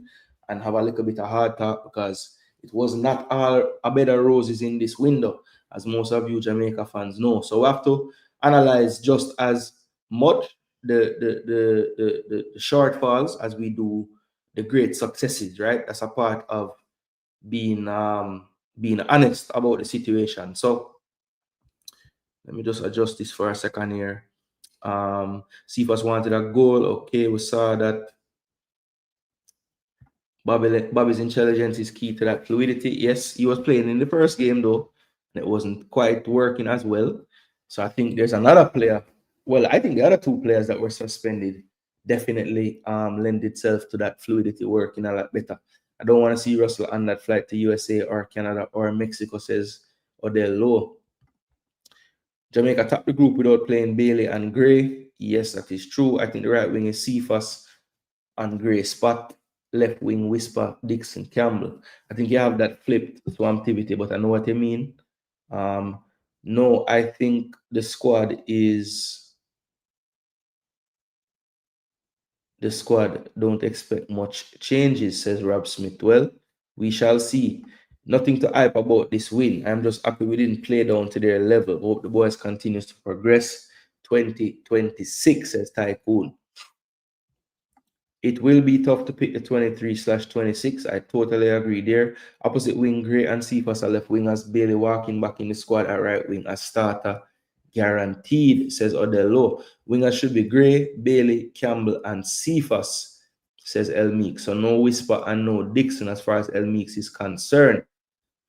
and have a little bit of hard talk, because it was not all a bed of roses in this window, as most of you Jamaica fans know. So we have to analyze just as much the shortfalls as we do the great successes, right? That's a part of being honest about the situation. So let me just adjust this for a second here. Cephas wanted a goal. Okay, we saw that. Bobby's intelligence is key to that fluidity. Yes, he was playing in the first game though, and it wasn't quite working as well. So I think there's another player. Well, I think the other 2 players that were suspended definitely lend itself to that fluidity working a lot better. I don't want to see Russell on that flight to USA or Canada or Mexico, says Odell Lowe. Jamaica topped the group without playing Bailey and Gray. Yes, that is true. I think the right wing is Cephas and Gray spot. Left wing Whisper, Dixon, Campbell. I think you have that flipped to activity, but I know what you mean. No, I think the squad is the squad. Don't expect much changes, says Rob Smith. Well, we shall see. Nothing to hype about this win. I'm just happy we didn't play down to their level. Hope the boys continues to progress. 2026, says Tycoon. It will be tough to pick the 23/26. I totally agree there. Opposite wing, Gray and Cephas are left wingers. Bailey walking back in the squad at right wing as starter. Guaranteed, says Odello. Wingers should be Gray, Bailey, Campbell, and Cephas, says El Meek. So no Whisper and no Dixon as far as El Meeks is concerned.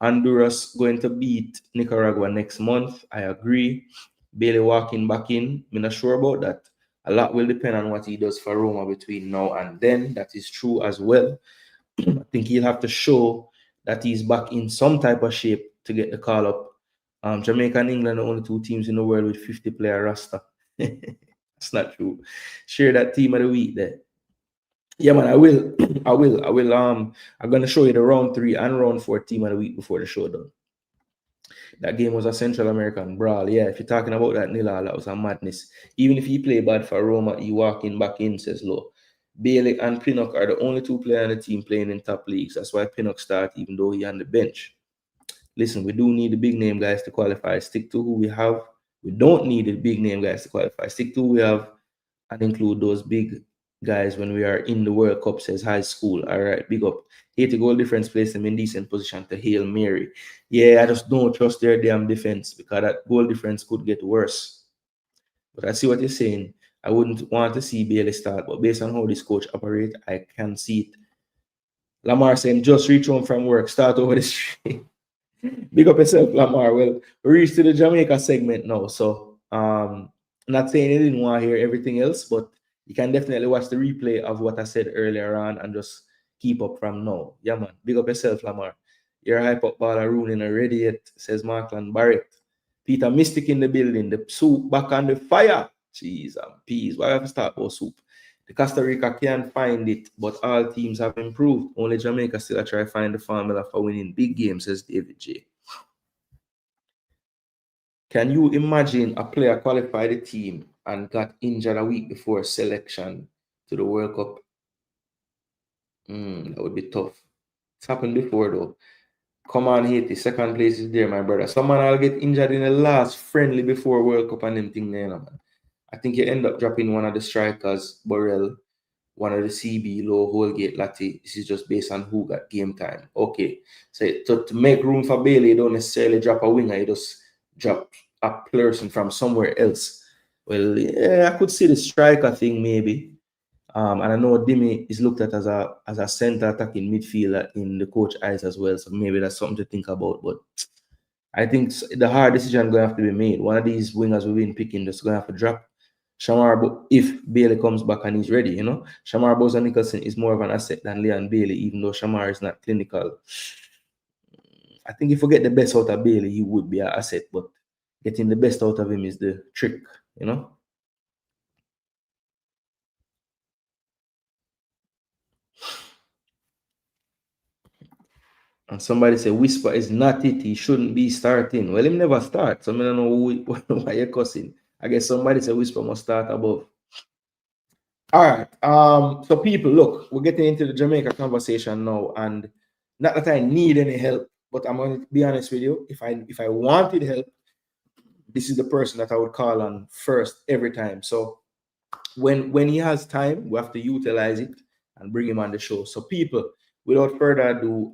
Honduras going to beat Nicaragua next month. I agree. Bailey walking back in. I'm not sure about that. A lot will depend on what he does for Roma between now and then. That is true as well. I think he'll have to show that he's back in some type of shape to get the call up. Jamaica and England are the only two teams in the world with 50-player roster. That's not true. Share that team of the week there. Yeah, man, I will. I will. I'm gonna show you the round 3 and round 4 team of the week before the show done. That game was a Central American brawl. Yeah, if you're talking about that Nila, that was a madness. Even if he play bad for Roma, he walking back in, says Low. Bailey and Pinnock are the only two players on the team playing in top leagues. That's why Pinnock start, even though he on the bench. Listen, we do need the big name guys to qualify. Stick to who we have. We don't need the big name guys to qualify. Stick to who we have and include those big guys when we are in the World Cup, says High School. All right, big up. 80 goal difference place them in decent position to Hail Mary. Yeah, I just don't trust their damn defense because that goal difference could get worse. But I see what you're saying. I wouldn't want to see Bailey start, but based on how this coach operates, I can see it. Lamar saying, just reach home from work, start over the street. Big up yourself, Lamar. Well, we reached to the Jamaica segment now, so not saying you didn't want to hear everything else, but you can definitely watch the replay of what I said earlier on and just keep up from now. Yeah, man. Big up yourself, Lamar. You're a hype up baller ruining already yet, says Markland Barrett. Peter Mystic in the building. The soup back on the fire. Jeez and peas. Why have to start about soup? The Costa Rica can't find it, but all teams have improved. Only Jamaica still try to find the formula for winning big games, says David J. Can you imagine a player qualified the team and got injured a week before selection to the World Cup? That would be tough. It's happened before though. Come on, Haiti. Second place is there, my brother. Someone will get injured in the last friendly before World Cup and them thing there, man. I think you end up dropping one of the strikers, Borrell, one of the CB, Low, Holgate, Latti. This is just based on who got game time. Okay. So to make room for Bailey, you don't necessarily drop a winger. You just drop a person from somewhere else. Well, yeah, I could see the striker thing maybe. And I know Dimi is looked at as a center attacking midfielder in the coach eyes as well. So maybe that's something to think about. But I think the hard decision going to have to be made. One of these wingers we've been picking just going to have to drop. Shamar, if Bailey comes back and he's ready, Shamar Bowser Nicholson is more of an asset than Leon Bailey, even though Shamar is not clinical. I think if we get the best out of Bailey, he would be an asset, but getting the best out of him is the trick, And somebody say Whisper is not it. He shouldn't be starting. Well, him never start. So I don't know why you're cussing. I guess somebody say Whisper must start above. All right. So people, look, we're getting into the Jamaica conversation now, and not that I need any help, but I'm going to be honest with you. If I wanted help, this is the person that I would call on first every time. So when he has time, we have to utilize it and bring him on the show. So people, without further ado,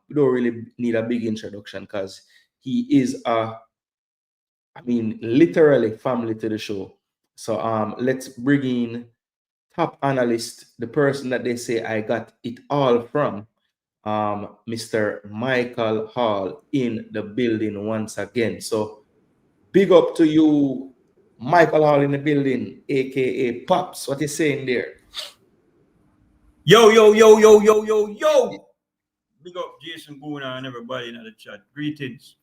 we don't really need a big introduction because he is literally family to the show. So let's bring in top analyst, the person that they say I got it all from, Mr. Michael Hall in the building once again. So big up to you, Michael Hall in the building, aka Pops. What you saying there? Yo. Big up Jason Gooner and everybody in the chat. Greetings.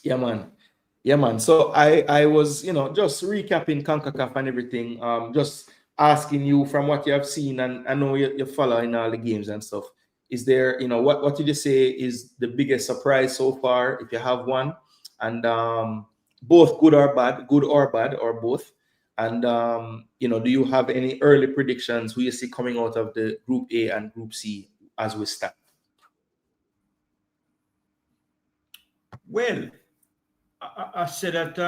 Yeah, man. So I was, just recapping CONCACAF and everything. Just asking you from what you have seen, and I know you're following all the games and stuff. Is there, what did you say is the biggest surprise so far, if you have one? And both good or bad, or both. And do you have any early predictions who you see coming out of the Group A and Group C as we start? Well, I said that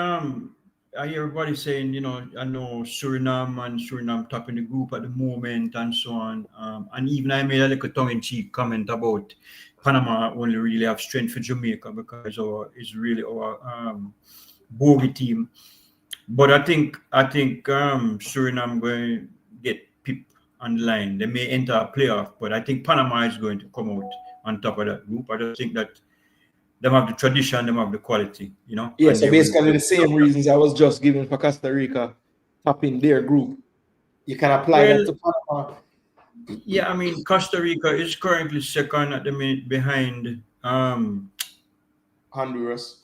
I hear everybody saying, I know Suriname top in the group at the moment and so on. And even I made a little tongue-in-cheek comment about Panama only really have strength for Jamaica because it's really our bogey team. But I think Suriname going to get Pip on the line. They may enter a playoff, but I think Panama is going to come out on top of that group. I just think that them have the tradition, them have the quality, Yeah, and so they basically will. the same reasons I was just giving for Costa Rica topping their group. You can apply that Well, to Panama. yeah, I mean, Costa Rica is currently second at the minute behind Honduras.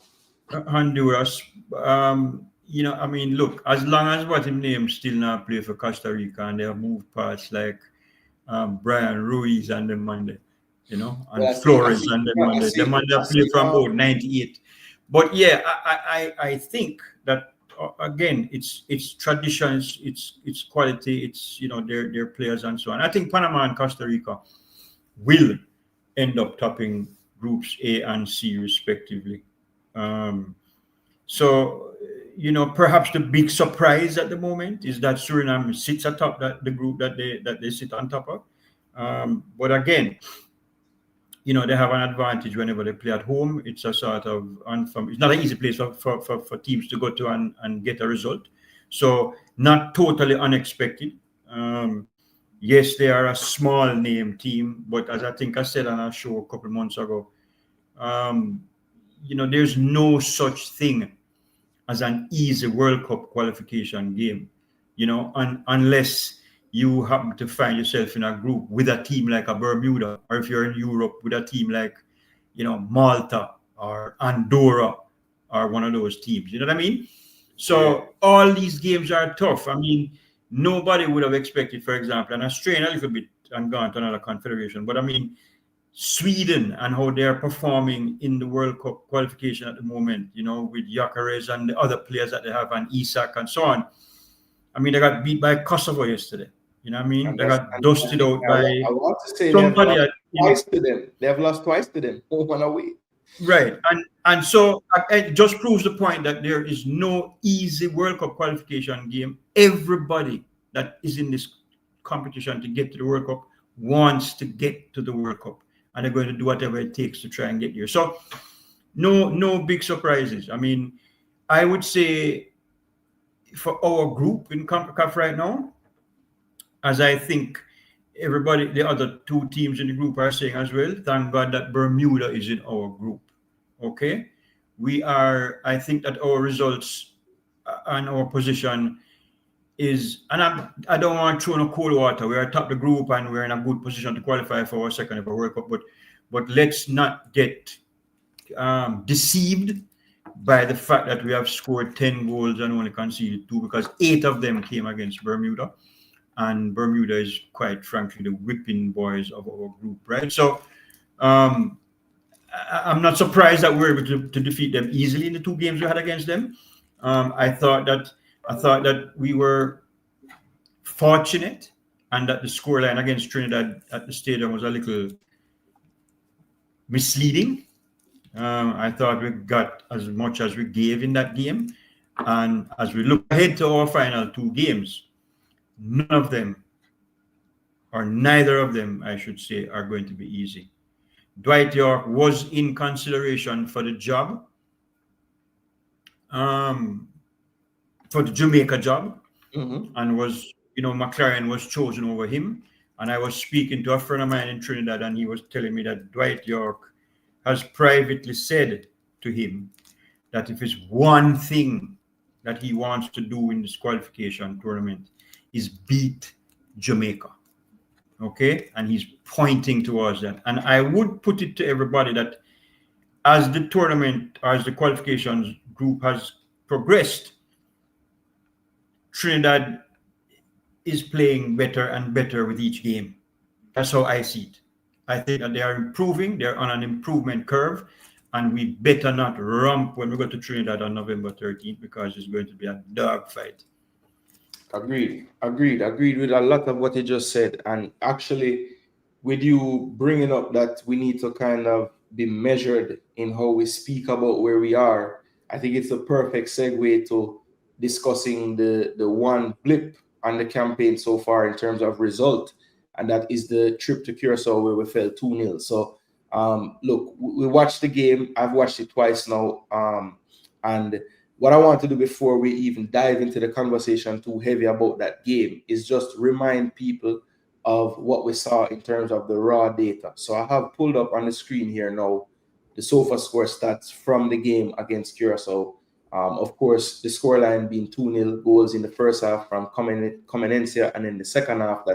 Honduras. I mean, look, as long as what him name still not play for Costa Rica and they have moved past like Brian Ruiz and them Monday, and Flores and them Monday. Them Monday play from about 98. But yeah, I think that again, it's traditions, it's quality, it's their players and so on. I think Panama and Costa Rica will end up topping groups A and C respectively. So perhaps the big surprise at the moment is that Suriname sits atop the group that they sit on top of. But again, they have an advantage whenever they play at home. It's a sort of it's not an easy place for teams to go to and get a result. So not totally unexpected. Yes, they are a small name team, but as I think I said on our show a couple months ago, there's no such thing as an easy World Cup qualification game, unless you happen to find yourself in a group with a team like a Bermuda, or if you're in Europe with a team like, Malta or Andorra or one of those teams. You know what I mean? So all these games are tough. I mean, nobody would have expected, for example, and I'm straying a little bit and gone to another confederation, but I mean, Sweden and how they're performing in the World Cup qualification at the moment, with Gyökeres and the other players that they have and Isak and so on. I mean, they got beat by Kosovo yesterday. You know what I mean? They got dusted out by I want to say somebody. They have lost twice to them, home and away. Right. And so it just proves the point that there is no easy World Cup qualification game. Everybody that is in this competition to get to the World Cup wants to get to the World Cup. And they're going to do whatever it takes to try and get here. So no big surprises. I mean, I would say for our group in CONCACAF right now, as I think everybody, the other two teams in the group are saying as well, thank God that Bermuda is in our group. Okay? I think that our results and our position is, and I don't want to throw no cold water. We're atop the group and we're in a good position to qualify for our second ever World Cup. But let's not get deceived by the fact that we have scored 10 goals and only conceded 2, because 8 of them came against Bermuda. And Bermuda is quite frankly the whipping boys of our group, right? So I'm not surprised that we're able to defeat them easily in the 2 games we had against them. I thought that we were fortunate and that the scoreline against Trinidad at the stadium was a little misleading. I thought we got as much as we gave in that game. And as we look ahead to our final 2 games, none of them, or neither of them, I should say, are going to be easy. Dwight York was in consideration for the job, for the Jamaica job, and was, McLaren was chosen over him. And I was speaking to a friend of mine in Trinidad, and he was telling me that Dwight York has privately said to him that if it's one thing that he wants to do in this qualification tournament is beat Jamaica. Okay? And he's pointing towards that. And I would put it to everybody that as the tournament, as the qualifications group has progressed, Trinidad is playing better and better with each game. That's how I see it. I think that they are improving. They're on an improvement curve. And we better not rump when we go to Trinidad on November 13th, because it's going to be a dog fight. Agreed with a lot of what you just said. And actually, with you bringing up that we need to kind of be measured in how we speak about where we are, I think it's a perfect segue to discussing the one blip on the campaign so far in terms of result, and that is the trip to Curacao where we fell 2-0. So, look, we watched the game. I've watched it twice now, and what I want to do before we even dive into the conversation too heavy about that game is just remind people of what we saw in terms of the raw data. So I have pulled up on the screen here now the SOFA score stats from the game against Curacao. Of course, the scoreline being 2-0, goals in the first half from Comenencia, and in the second half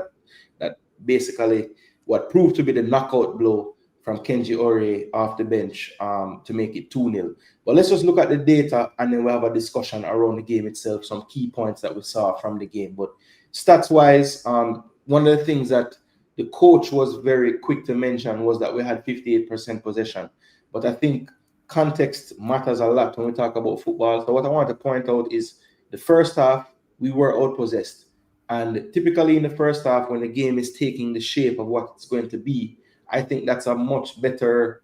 that basically what proved to be the knockout blow from Kenji Ore off the bench to make it 2-0. But let's just look at the data and then we'll have a discussion around the game itself, some key points that we saw from the game. But stats-wise, one of the things that the coach was very quick to mention was that we had 58% possession. But I think context matters a lot when we talk about football. So what I want to point out is the first half, we were outpossessed. And typically in the first half, when the game is taking the shape of what it's going to be, I think that's a much better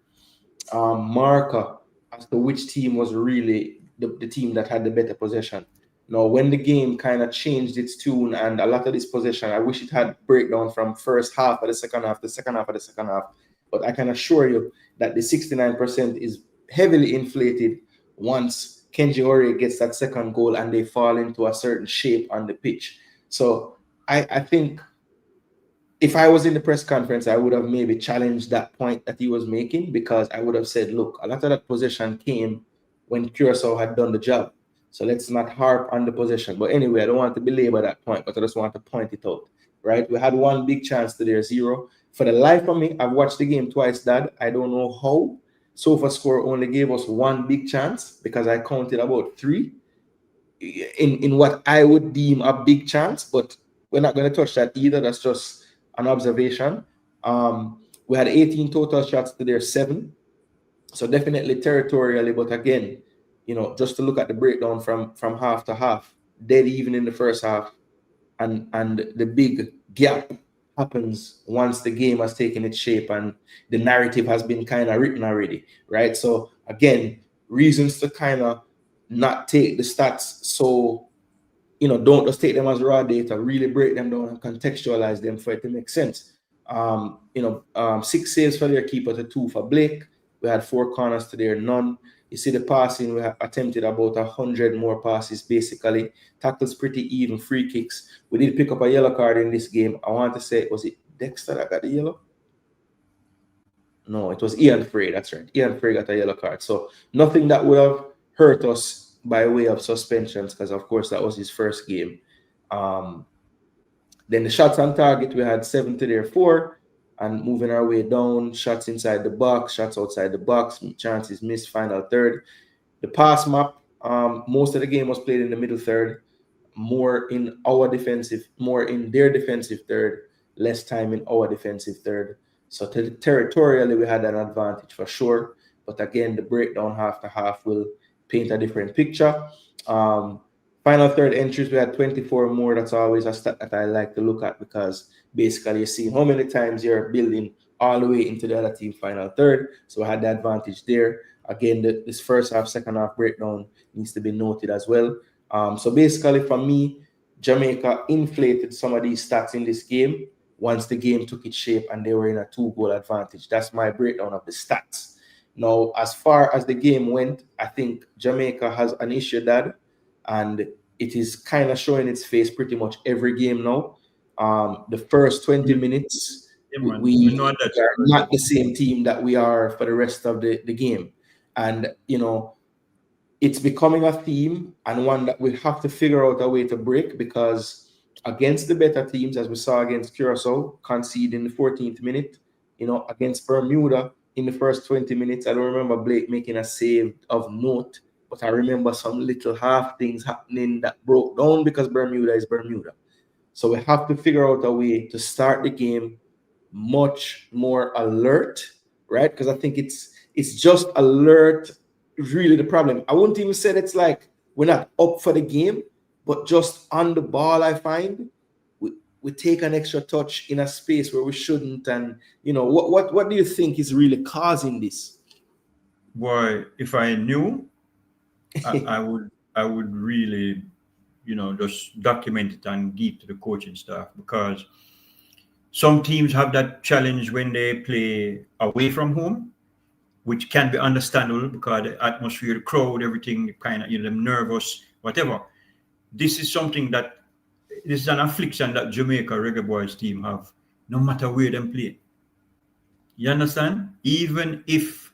marker as to which team was really the team that had the better possession. Now, when the game kind of changed its tune and a lot of this possession, I wish it had breakdown from first half of the second half, the second half of the second half. But I can assure you that the 69% is heavily inflated once Kenji Ore gets that second goal and they fall into a certain shape on the pitch. So I think if I was in the press conference, I would have maybe challenged that point that he was making, because I would have said, look, a lot of that possession came when Curacao had done the job. So let's not harp on the possession. But anyway, I don't want to belabor that point, but I just want to point it out, right? We had one big chance to their 0. For the life of me, I've watched the game twice, Dad. I don't know how SOFA score only gave us one big chance, because I counted about 3 in what I would deem a big chance, but we're not going to touch that either. That's just an observation. We had 18 total shots to their 7. So definitely territorially, but again, just to look at the breakdown from half to half, dead even in the first half, and the big gap happens once the game has taken its shape and the narrative has been kind of written already, right? So again, reasons to kind of not take the stats so, don't just take them as raw data, really break them down and contextualize them for it to make sense. 6 saves for their keeper to 2 for Blake. We had 4 corners to their none. You see the passing, we have attempted about 100 more passes, basically. Tackles pretty even, free kicks. We did pick up a yellow card in this game. I want to say, was it Dexter that got the yellow? No, it was Ian Frey, that's right. Ian Frey got a yellow card. So nothing that would have hurt us by way of suspensions, because of course that was his first game. Then the shots on target, we had 7 to their 4. And moving our way down, shots inside the box, shots outside the box, chances missed, final third. The pass map, most of the game was played in the middle third, more in their defensive third, less time in our defensive third. So territorially, we had an advantage for sure. But again, the breakdown half to half will paint a different picture. Final third entries, we had 24 more. That's always a stat that I like to look at, because basically you see how many times you're building all the way into the other team final third. So I had the advantage there. Again, this first half, second half breakdown needs to be noted as well. So basically for me, Jamaica inflated some of these stats in this game once the game took its shape and they were in a 2-goal advantage. That's my breakdown of the stats. Now, as far as the game went, I think Jamaica has an issue, Dad, and it is kind of showing its face pretty much every game now. The first 20 minutes, we are not the same team that we are for the rest of the game. And, it's becoming a theme, and one that we have to figure out a way to break, because against the better teams, as we saw against Curacao, concede in the 14th minute, against Bermuda in the first 20 minutes. I don't remember Blake making a save of note, but I remember some little half things happening that broke down, because Bermuda is Bermuda. So we have to figure out a way to start the game much more alert, right? Because I think it's just alert really the problem. I wouldn't even say it's like we're not up for the game, but just on the ball, I find we take an extra touch in a space where we shouldn't. And what do you think is really causing this? Boy, if I knew, I would really, just document it and give to the coaching staff, because some teams have that challenge when they play away from home, which can be understandable because the atmosphere, the crowd, everything kind of, them nervous, whatever. This is an affliction that Jamaica Reggae Boyz team have, no matter where them play. You understand? Even if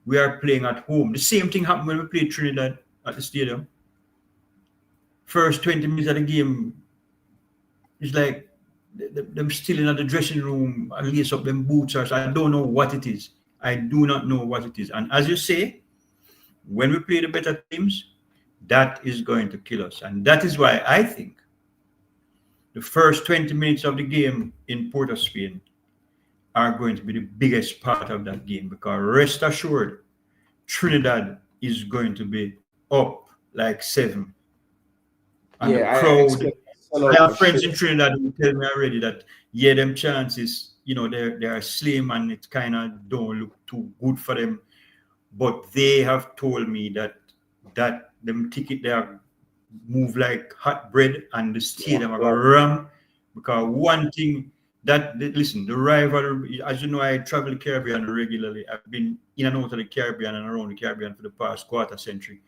we are playing at home, the same thing happened when we played Trinidad at the stadium. First 20 minutes of the game, it's like them still in the dressing room and lace up them boots. I don't know what it is. I do not know what it is. And as you say, when we play the better teams, that is going to kill us. And that is why I think the first 20 minutes of the game in Port of Spain are going to be the biggest part of that game, because rest assured, Trinidad is going to be up like 7. And the crowd, I have friends in Trinidad who tell me already that, them chances, they are slim and it kind of don't look too good for them. But they have told me that them ticket there move like hot bread, and the stadium are going to ram. Because one thing listen, the rivalry, as you know, I travel the Caribbean regularly. I've been in and out of the Caribbean and around the Caribbean for the past quarter century.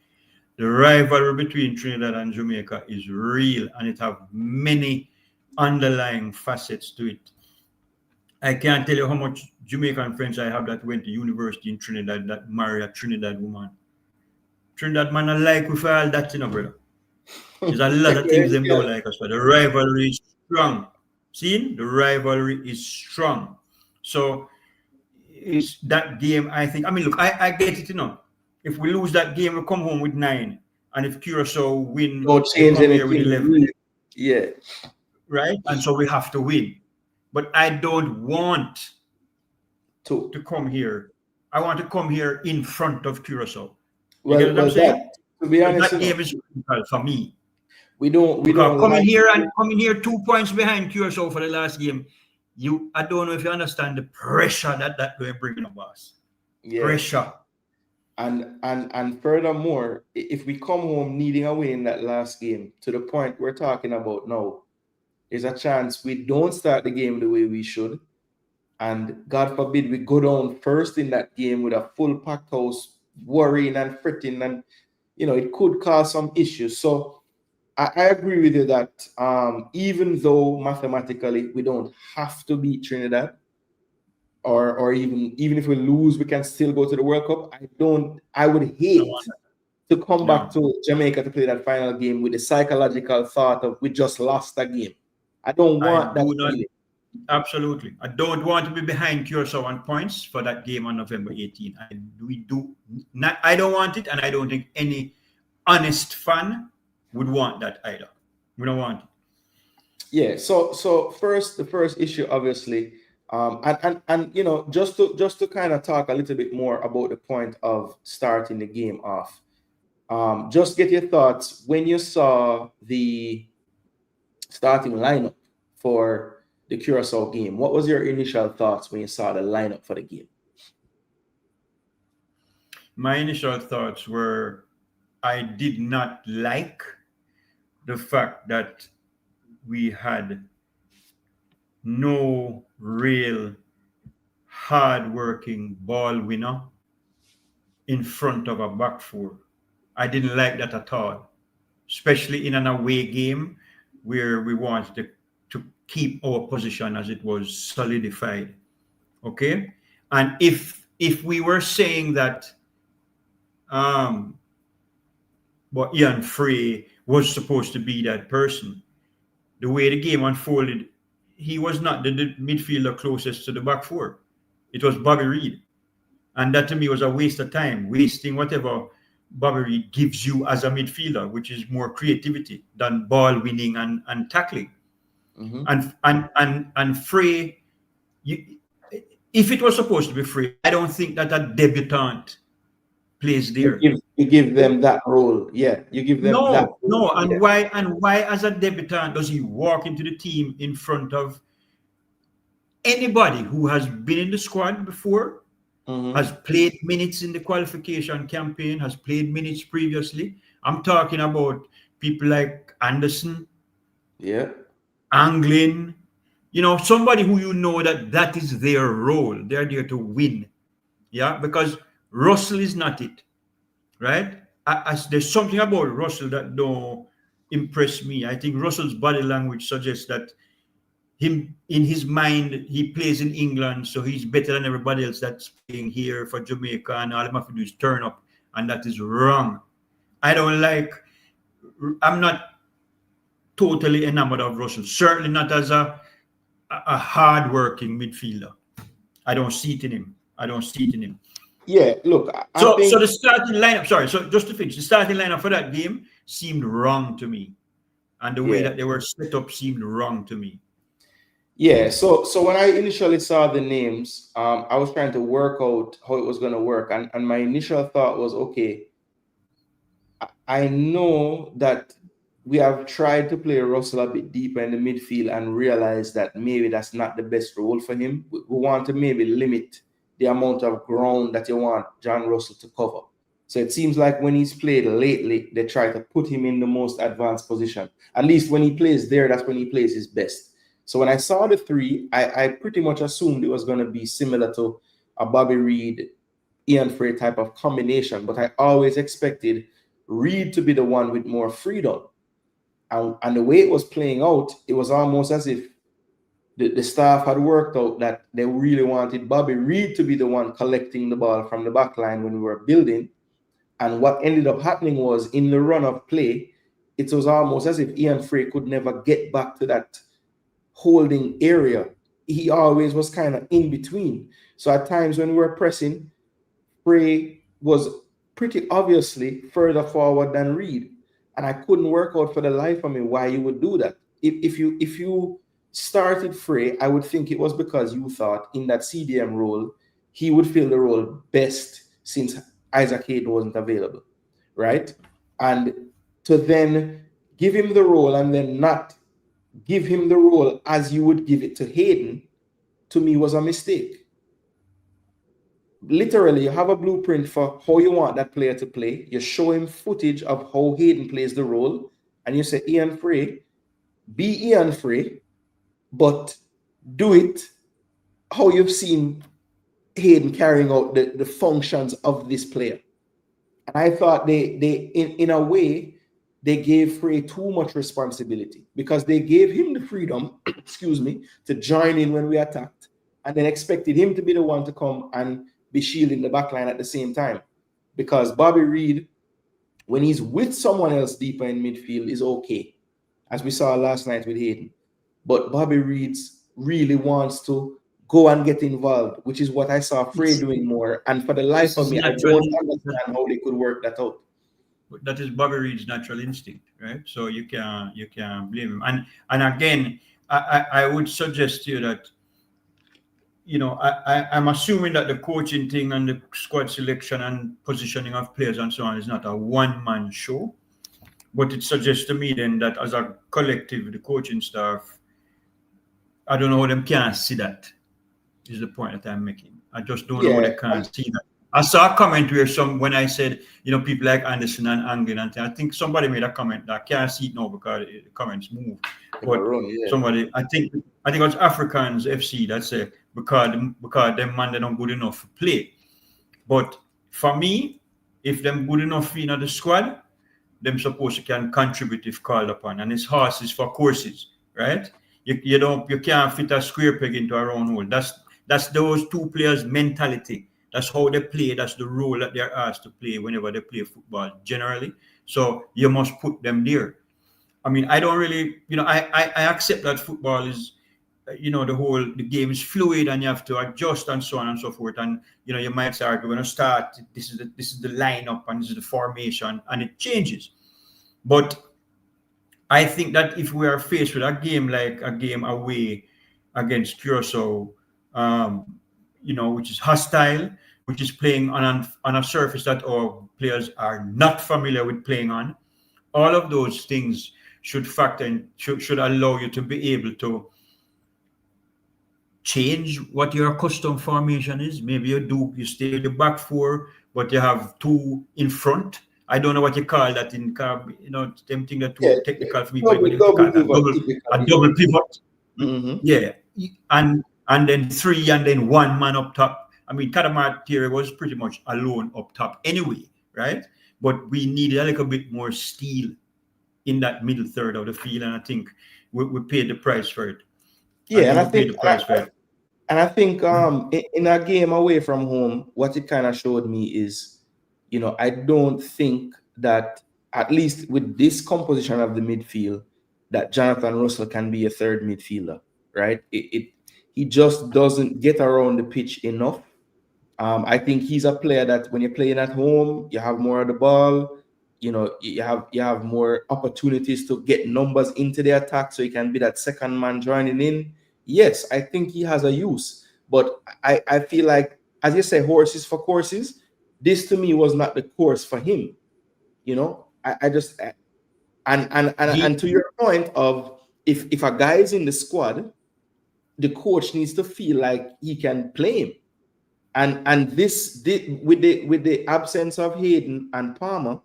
The rivalry between Trinidad and Jamaica is real, and it have many underlying facets to it. I can't tell you how much Jamaican friends I have that went to university in Trinidad that marry a Trinidad woman. Trinidad man, I like with all that, brother. There's a lot of things them don't like us, but the rivalry is strong. See, the rivalry is strong. So it's that game, I think. I mean, look, I get it, If we lose that game, we come home with 9. And if Curacao win, don't change anything with 11. Yeah. Right? And so we have to win. But I don't want to come here. I want to come here in front of Curacao. You get what I'm saying? To be honest, that game is critical for me. We don't coming here 2 points behind Curacao for the last game. I don't know if you understand the pressure that we're bringing up us. Yeah. Pressure. And furthermore, if we come home needing a win in that last game, to the point we're talking about now, there's a chance we don't start the game the way we should. And God forbid we go down first in that game with a full packed house, worrying and fretting, and it could cause some issues. So I agree with you that even though mathematically we don't have to beat Trinidad, or even if we lose, we can still go to the World Cup. I would hate to come back to Jamaica to play that final game with the psychological thought of we just lost a game. I don't want that feeling. Absolutely. I don't want to be behind Curacao on points for that game on November 18. I don't want it, and I don't think any honest fan would want that either. We don't want it. Yeah. So the first issue, obviously, and just to kind of talk a little bit more about the point of starting the game off. Just get your thoughts when you saw the starting lineup for the Curacao game. What was your initial thoughts when you saw the lineup for the game? My initial thoughts were, I did not like the fact that we had no real hard-working ball winner in front of a back four. I didn't like that at all, especially in an away game where we wanted to keep our position as it was solidified. Okay? And if we were saying that but Ian Frey was supposed to be that person, the way the game unfolded, he was not the midfielder closest to the back four. It was Bobby Reid. And that to me was a waste of time, wasting whatever Bobby Reid gives you as a midfielder, which is more creativity than ball winning and tackling. Mm-hmm. And Frey, if it was supposed to be Frey, I don't think that a debutant plays there. You give them that role. Yeah, you give them that No, role. and Yeah. why as a debutant does he walk into the team in front of anybody who has been in the squad before, has played minutes in the qualification campaign, has played minutes previously? I'm talking about people like Anderson, Yeah. Anglin, somebody who that is their role. They're there to win. Yeah, because Russell is not it, right? There's something about Russell that don't impress me. I think Russell's body language suggests that him in his mind he plays in England, so he's better than everybody else that's playing here for Jamaica, and all he have to do is turn up, and that is wrong. I'm not totally enamored of Russell. Certainly not as a hard-working midfielder. I don't see it in him. Yeah, look, So think the starting lineup, sorry, so just to finish, the starting lineup for that game seemed wrong to me. And the way that they were set up seemed wrong to me. Yeah, so when I initially saw the names, I was trying to work out how it was going to work, and my initial thought was, okay, I know that we have tried to play Russell a bit deeper in the midfield and realized that maybe that's not the best role for him. We want to maybe limit the amount of ground that you want John Russell to cover. So it seems like when he's played lately, they try to put him in the most advanced position. At least when he plays there, that's when he plays his best. So when I saw the three, I pretty much assumed it was going to be similar to a Bobby Reid, Ian Frey type of combination, but I always expected Reid to be the one with more freedom. And the way it was playing out, it was almost as if the staff had worked out that they really wanted Bobby Reid to be the one collecting the ball from the back line when we were building. And what ended up happening was, in the run of play, it was almost as if Ian Frey could never get back to that holding area. He always was kind of in between. So at times when we were pressing, Frey was pretty obviously further forward than Reid. And I couldn't work out for the life of me why you would do that. If you started Frey, I would think it was because you thought in that CDM role, he would fill the role best since Isaac Hayden wasn't available, right? And to then give him the role and then not give him the role as you would give it to Hayden, to me was a mistake. Literally, you have a blueprint for how you want that player to play. You show him footage of how Hayden plays the role, and you say, Ian Frey, be Ian Frey, but do it how you've seen Hayden carrying out the functions of this player. And I thought they in a way, they gave Frey too much responsibility, because they gave him the freedom, excuse me, to join in when we attacked, and then expected him to be the one to come and be shielding the back line at the same time. Because Bobby Reid, when he's with someone else deeper in midfield, is okay, as we saw last night with Hayden. But Bobby Reid really wants to go and get involved, which is what I saw Frey doing more. And for the life of me, I don't understand how they could work that out. But that is Bobby Reid's natural instinct, right? So you can't blame him. And again, I would suggest to you that, I'm assuming that the coaching thing and the squad selection and positioning of players and so on is not a one-man show. But it suggests to me then that as a collective, the coaching staff, I don't know how them can't see that, is the point that I'm making. I just don't know how they can't see that. I saw a comment where when I said, people like Anderson and Anglin, and I think somebody made a comment that I can't see it now because the comments move. But somebody, I think it was Africans FC that said, because them man, they're not good enough to play. But for me, if them good enough in the squad, them supposed to can contribute if called upon. And it's horses for courses, right? You can't fit a square peg into a round hole. That's those two players' mentality. That's how they play. That's the role that they're asked to play whenever they play football generally. So you must put them there. I mean, I don't really, I accept that football is, the game is fluid and you have to adjust and so on and so forth. And, you might say, we're going to start, this is the lineup and this is the formation, and it changes. But I think that if we are faced with a game like a game away against Curacao, which is hostile, which is playing on a surface that our players are not familiar with playing on. All of those things should factor in, should allow you to be able to change what your custom formation is. Maybe you stay with the back four, but you have two in front. I don't know what you call that in car, them thing that too technical for me, but what you call that? A double pivot. Mm-hmm. Yeah. And then three and then one man up top. I mean, Kadamatiri was pretty much alone up top anyway, right? But we needed a little bit more steel in that middle third of the field, and I think we paid the price for it. Yeah, and I think in a game away from home, what it kind of showed me is, I don't think that, at least with this composition of the midfield, that Jonathan Russell can be a third midfielder, right? He just doesn't get around the pitch enough. I think he's a player that when you're playing at home, you have more of the ball. You have more opportunities to get numbers into the attack, so he can be that second man joining in. Yes, I think he has a use, but I feel like, as you say, horses for courses. This to me was not the course for him. I just and to your point of if a guy is in the squad, the coach needs to feel like he can play him. And this with the absence of Hayden and Palmer,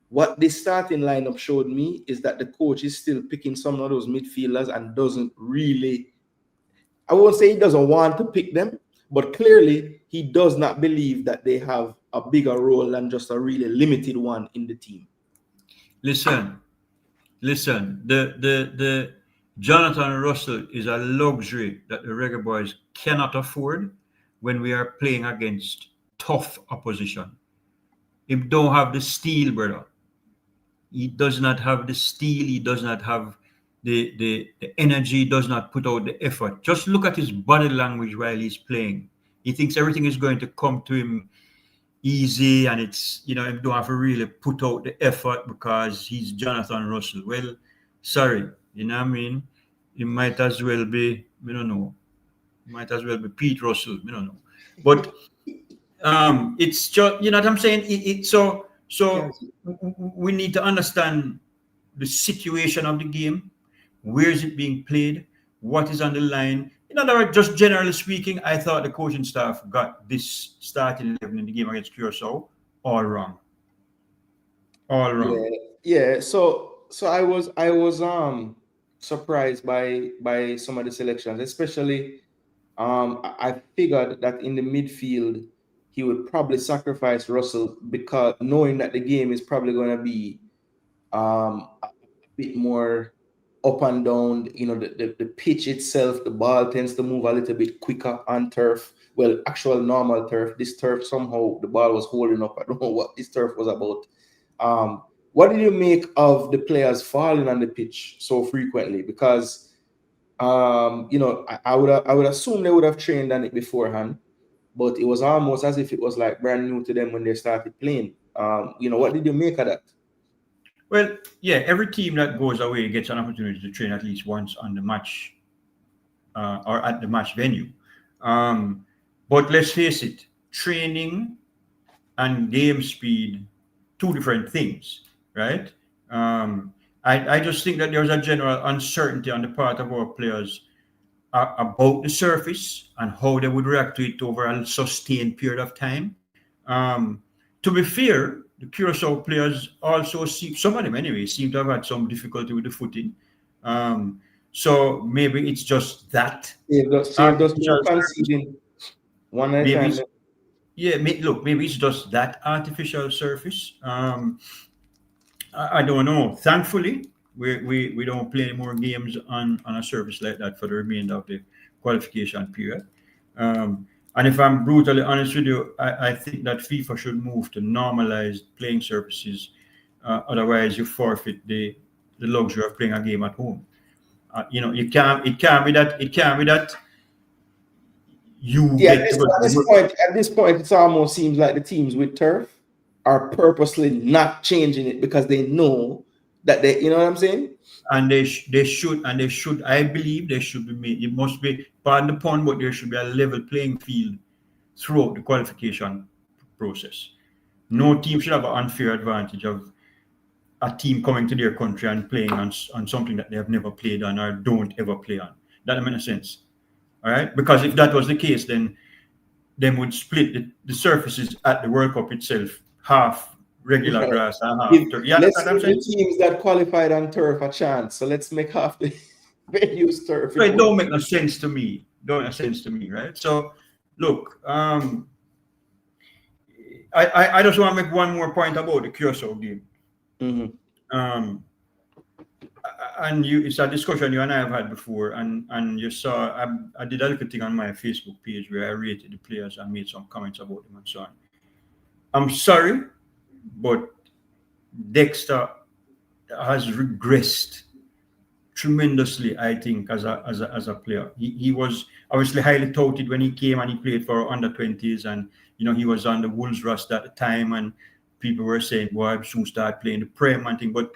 what this starting lineup showed me is that the coach is still picking some of those midfielders and doesn't really, I won't say he doesn't want to pick them, but clearly he does not believe that they have a bigger role than just a really limited one in the team. Listen, the Jonathan Russell is a luxury that the Reggae Boyz cannot afford when we are playing against tough opposition. He don't have the steel, brother. He does not have the steel. He does not have the energy. He does not put out the effort. Just look at his body language while he's playing. He thinks everything is going to come to him easy, and it's, he don't have to really put out the effort because he's Jonathan Russell. Well, sorry, you know what I mean? He might as well be, I don't know. Might as well be Pete Russell, I don't know. But it's just, you know what I'm saying? So we need to understand the situation of the game. Where is it being played? What is on the line? In other words, just generally speaking, I thought the coaching staff got this starting 11 in the game against Curacao all wrong. All wrong. Yeah. So I was surprised by some of the selections, especially I figured that in the midfield he would probably sacrifice Russell, because knowing that the game is probably going to be a bit more up and down. The pitch itself, the ball tends to move a little bit quicker on turf. Well, actual normal turf. This turf, somehow the ball was holding up. I don't know what this turf was about. What did you make of the players falling on the pitch so frequently? Because I would assume they would have trained on it beforehand, but it was almost as if it was like brand new to them when they started playing. What did you make of that? Well, yeah, every team that goes away gets an opportunity to train at least once on the match or at the match venue. But let's face it, training and game speed, two different things, right? I just think that there's a general uncertainty on the part of our players about the surface and how they would react to it over a sustained period of time. To be fair, the Curacao players also some of them anyway, seem to have had some difficulty with the footing. So maybe it's just that. Conceding one at a time. Yeah, look, maybe it's just that artificial surface. I don't know. Thankfully, we don't play any more games on a surface like that for the remainder of the qualification period. And if I'm brutally honest with you, I think that FIFA should move to normalized playing surfaces. Otherwise, you forfeit the luxury of playing a game at home. It can't be that. At this point, it almost seems like the teams with turf are purposely not changing it because they know that they, you know what I'm saying? And they should, I believe they should be made. It must be, pardon the pun, but there should be a level playing field throughout the qualification process. No team should have an unfair advantage of a team coming to their country and playing on something that they have never played on or don't ever play on. That makes sense. All right? Because if that was the case, then they would split the surfaces at the World Cup itself, half regular grass and half turf. Yeah, let's give the teams that qualified on turf a chance. So let's make half the venues turf. So it don't make no sense to me. Don't make sense to me, right? So look, I just want to make one more point about the Curacao game. Mm-hmm. And it's a discussion you and I have had before, and you saw I did a little thing on my Facebook page where I rated the players and made some comments about them and so on. I'm sorry, but Dexter has regressed tremendously, I think, as a player. He was obviously highly touted when he came and he played for under-20s, and he was on the Wolves roster at the time, and people were saying, "Boy, I soon start playing the Prem and thing." But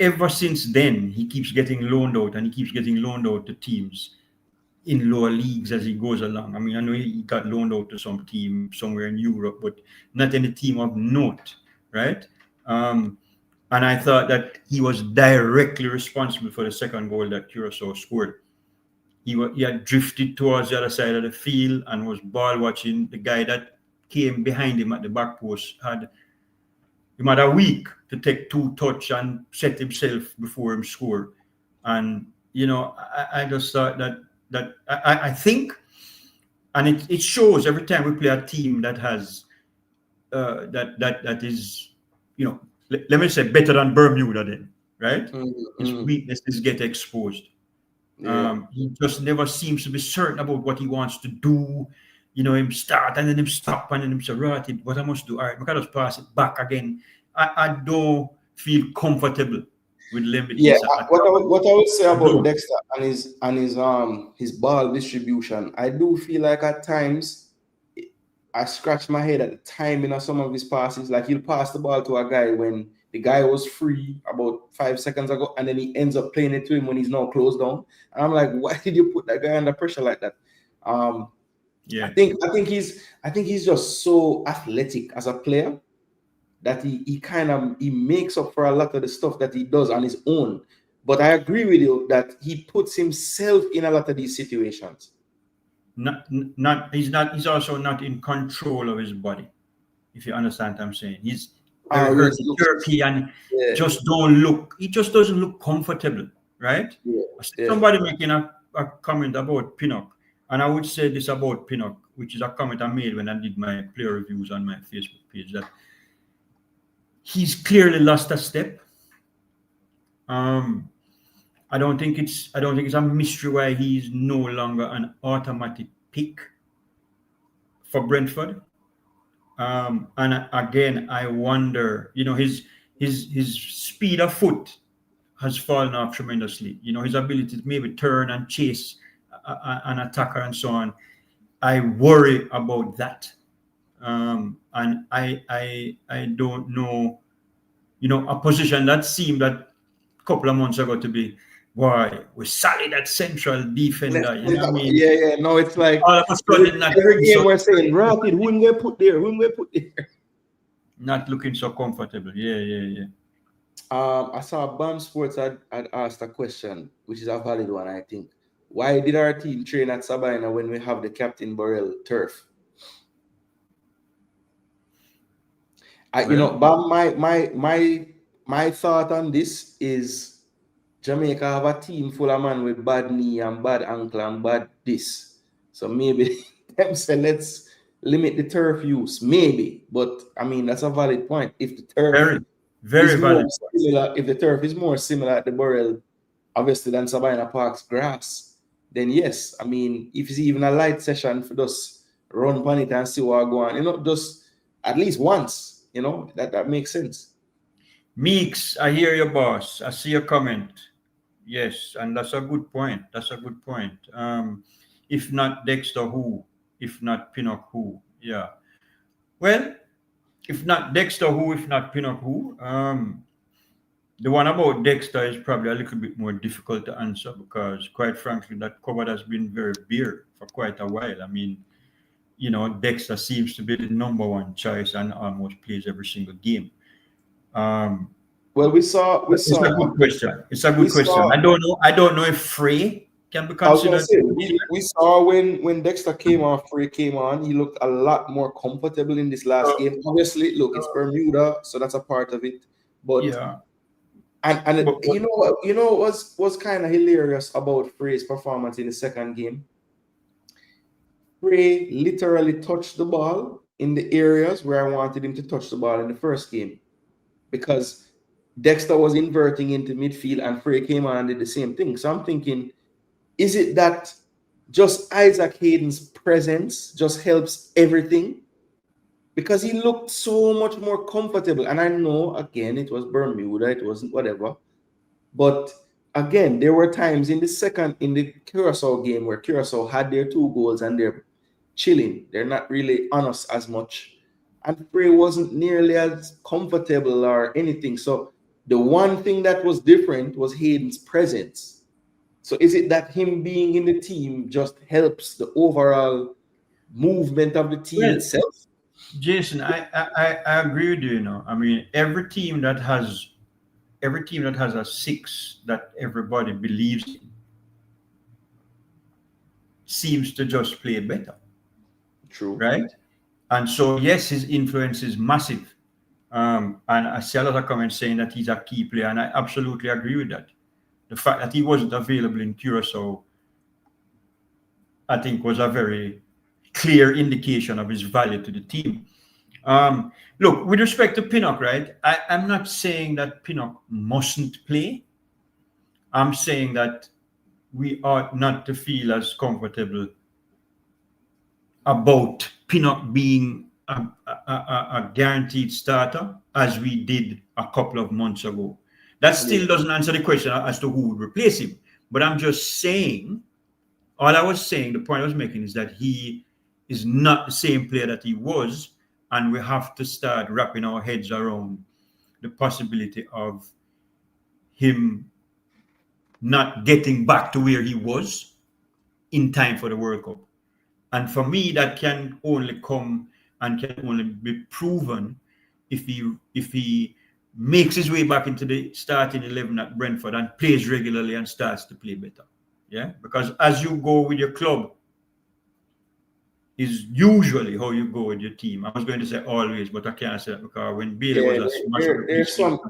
ever since then, he keeps getting loaned out, and he keeps getting loaned out to teams in lower leagues as he goes along. I mean, I know he got loaned out to some team somewhere in Europe, but not any team of note, right? And I thought that he was directly responsible for the second goal that Curacao scored. He had drifted towards the other side of the field and was ball watching. The guy that came behind him at the back post had a week to take 2 touch and set himself before him score. And I just thought that I think, and it shows every time we play a team that has that is let me say better than Bermuda, then, right? Mm-hmm. His weaknesses get exposed. Yeah. He just never seems to be certain about what he wants to do. Him start and then him stop and then him say, right, what I must do, all right, I can just pass it back again. I don't feel comfortable with limited. Yeah, what I would say about Dexter and his ball distribution, I do feel like at times I scratch my head at the timing of some of his passes. Like he'll pass the ball to a guy when the guy was free about 5 seconds ago, and then he ends up playing it to him when he's now closed down. And I'm like, why did you put that guy under pressure like that? Yeah, I think he's just so athletic as a player that he makes up for a lot of the stuff that he does on his own. But I agree with you that he puts himself in a lot of these situations. He's also not in control of his body, if you understand what I'm saying. He's very jerky and just he just doesn't look comfortable, right? Yeah. Somebody making a comment about Pinnock, and I would say this about Pinnock, which is a comment I made when I did my player reviews on my Facebook page, that he's clearly lost a step. I don't think it's a mystery why he's no longer an automatic pick for Brentford. And again, I wonder, his speed of foot has fallen off tremendously. His ability to maybe turn and chase an attacker and so on. I worry about that. And I don't know, a position that seemed that a couple of months ago to be, boy, we're solid at central defender. You know what I mean? Yeah. No, it's like all of a sudden, every game we're saying, Rapid, who we put there? Not looking so comfortable. Yeah. I saw BAM Sports had asked a question, which is a valid one, I think. Why did our team train at Sabina when we have the Captain Burrell turf? BAM, my thought on this is Jamaica have a team full of men with bad knee and bad ankle and bad this. So maybe them say let's limit the turf use. Maybe, but I mean that's a valid point. If the turf very valid. If the turf is more similar at the Burrell, obviously than Sabina Park's grass, then yes. I mean, if it's even a light session for just run on it and see what go on, just at least once. That makes sense. Meeks, I hear your boss. I see your comment. Yes, and that's a good point. If not Dexter, who? If not Pinnock, who? Yeah. Well, if not Dexter, who? If not Pinnock, who? The one about Dexter is probably a little bit more difficult to answer because, quite frankly, that cupboard has been very bare for quite a while. I mean, Dexter seems to be the number one choice and almost plays every single game. Well, we saw. It's a good question. It's a we good question. saw- I don't know if Frey can be I was gonna considered. say we saw when Dexter came off, Frey came on. He looked a lot more comfortable in this last game. Obviously, look, it's Bermuda, so that's a part of it. But Yeah. and you know what? You know what was kind of hilarious about Frey's performance in the second game. Frey literally touched the ball in the areas where I wanted him to touch the ball in the first game, because Dexter was inverting into midfield and Frey came on and did the same thing. So I'm thinking, is it that just Isaac Hayden's presence just helps everything? Because he looked so much more comfortable. And I know, again, it was Bermuda, it wasn't whatever. But again, there were times in the Curacao game where Curacao had their 2 goals and they're chilling. They're not really on us as much. And Frey wasn't nearly as comfortable or anything. So the one thing that was different was Hayden's presence. So is it that him being in the team just helps the overall movement of the team itself? Jason, I agree with you. I mean, every team that has a 6 that everybody believes in seems to just play better. True. Right? And so, yes, his influence is massive. And I see a lot of comments saying that he's a key player, and I absolutely agree with that. The fact that he wasn't available in Curacao, I think, was a very clear indication of his value to the team. Look, with respect to Pinnock, right? I'm not saying that Pinnock mustn't play. I'm saying that we ought not to feel as comfortable about Pinnock being a guaranteed starter as we did a couple of months ago. That still doesn't answer the question as to who would replace him. But I'm just saying, all I was saying, the point I was making is that he is not the same player that he was, and we have to start wrapping our heads around the possibility of him not getting back to where he was in time for the World Cup. And for me, that can only come and can only be proven if he makes his way back into the starting 11 at Brentford and plays regularly and starts to play better. Yeah, because as you go with your club is usually how you go with your team. I was going to say always, but I can't say that because when Bailey was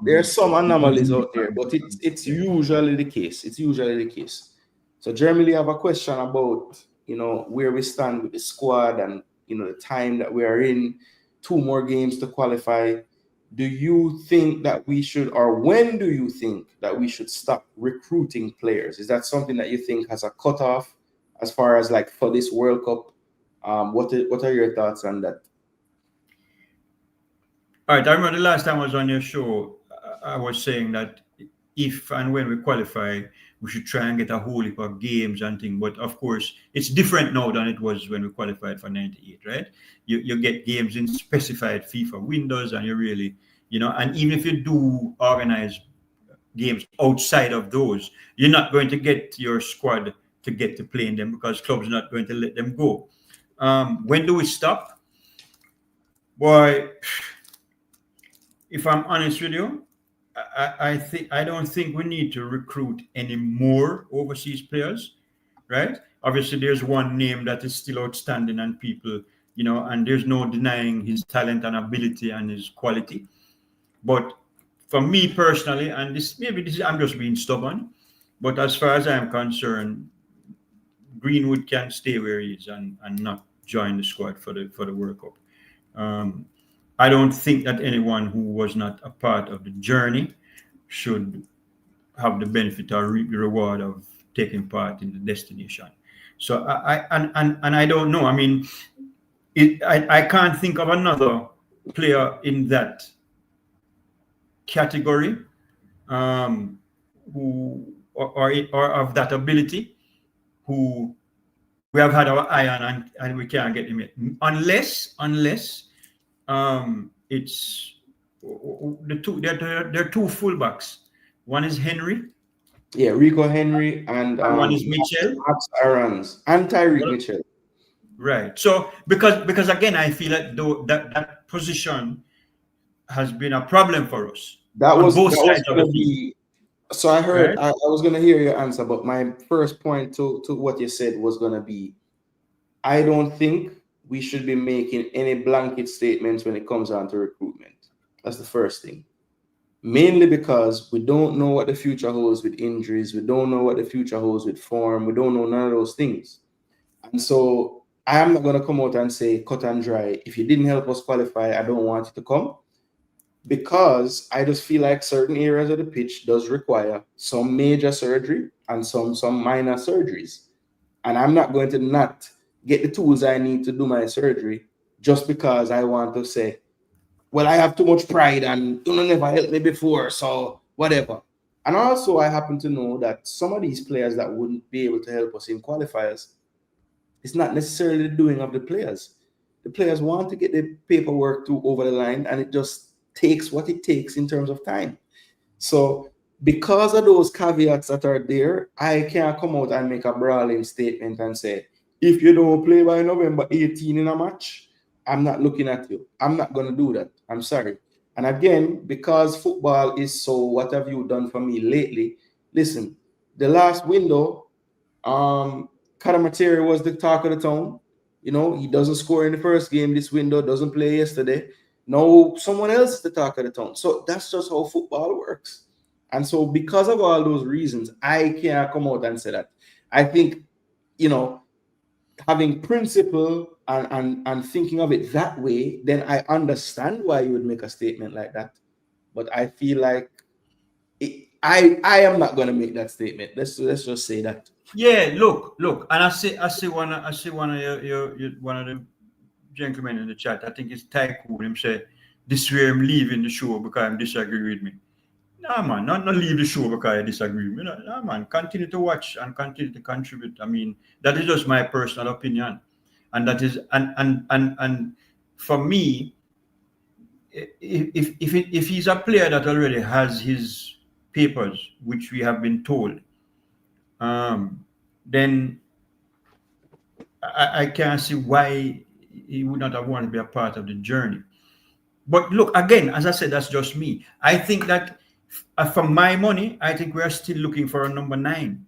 there's some anomalies out there, but it's usually the case. It's usually the case. So Jeremy, I have a question about where we stand with the squad and the time that we are in. 2 more games to qualify. Do you think that we should, or when do you think that we should stop recruiting players? Is that something that you think has a cutoff as far as like for this World Cup? What are your thoughts on that? All right, I remember the last time I was on your show, I was saying that if and when we qualify, we should try and get a whole heap of games and things. But of course, it's different now than it was when we qualified for 98, right? You get games in specified FIFA windows, and you really, and even if you do organize games outside of those, you're not going to get your squad to get to play in them because clubs are not going to let them go. When do we stop? Boy, if I'm honest with you, I don't think we need to recruit any more overseas players, right? Obviously, there's one name that is still outstanding, and people, and there's no denying his talent and ability and his quality. But for me personally, and I'm just being stubborn, but as far as I'm concerned, Greenwood can stay where he is and not join the squad for the World Cup. I don't think that anyone who was not a part of the journey should have the benefit or reap the reward of taking part in the destination. So I don't know. I mean, I can't think of another player in that category who or of that ability who we have had our eye on and we can't get him yet, unless it's the two. There are 2 fullbacks. One is Henry. Yeah, Rico Henry and one is Mitchell. Max Aarons and Tyreek Mitchell. Right. So because again, I feel like though that position has been a problem for us on both That was sides of the gonna field. be. So I heard. Right. I was gonna hear your answer, but my first point to what you said was gonna be. I don't think we should be making any blanket statements when it comes down to recruitment. That's the first thing. Mainly because we don't know what the future holds with injuries. We don't know what the future holds with form. We don't know none of those things. And so I am not going to come out and say cut and dry. If you didn't help us qualify, I don't want you to come, because I just feel like certain areas of the pitch does require some major surgery and some minor surgeries. And I'm not going to not get the tools I need to do my surgery just because I want to say, well, I have too much pride and you know never helped me before, so whatever. And also, I happen to know that some of these players that wouldn't be able to help us in qualifiers, it's not necessarily the doing of the players. The players want to get the paperwork through over the line, and it just takes what it takes in terms of time. So, because of those caveats that are there, I can't come out and make a brawling statement and say, if you don't play by November 18 in a match, I'm not looking at you. I'm not going to do that. I'm sorry. And again, because football is so, what have you done for me lately? Listen, the last window, Karamateri was the talk of the town. You know, he doesn't score in the first game this window, doesn't play yesterday. No, someone else is the talk of the town. So that's just how football works. And so because of all those reasons, I can't come out and say that. I think, you know, having principle and thinking of it that way, then I understand why you would make a statement like that. But I feel like I am not going to make that statement. Let's just say that. Yeah. Look. And I see one of one of the gentlemen in the chat. I think it's Tycoon. Him say this way I'm leaving the show because I'm disagree with me. Nah, man, not leave the show because I disagree. You know, nah, man, continue to watch and continue to contribute. I mean, that is just my personal opinion, and that is and for me, if he's a player that already has his papers, which we have been told, then I can't see why he would not have wanted to be a part of the journey. But look, again, as I said, that's just me. I think that for my money, I think we are still looking for a number 9.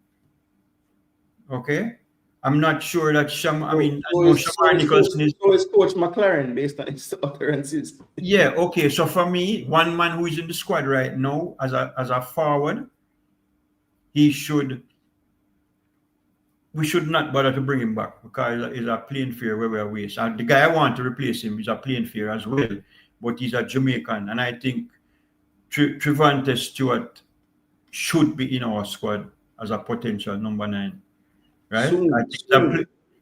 Okay, I'm not sure that I mean, I know Shamar Nicholson is. So is Coach McLaren based on his utterances. Yeah. Okay. So for me, one man who is in the squad right now as a forward, he should. We should not bother to bring him back because he's a playing fair where we are waste. And the guy I want to replace him is a playing fair as well, but he's a Jamaican, and I think Trevante Stewart should be in our squad as a potential number 9. Right? I think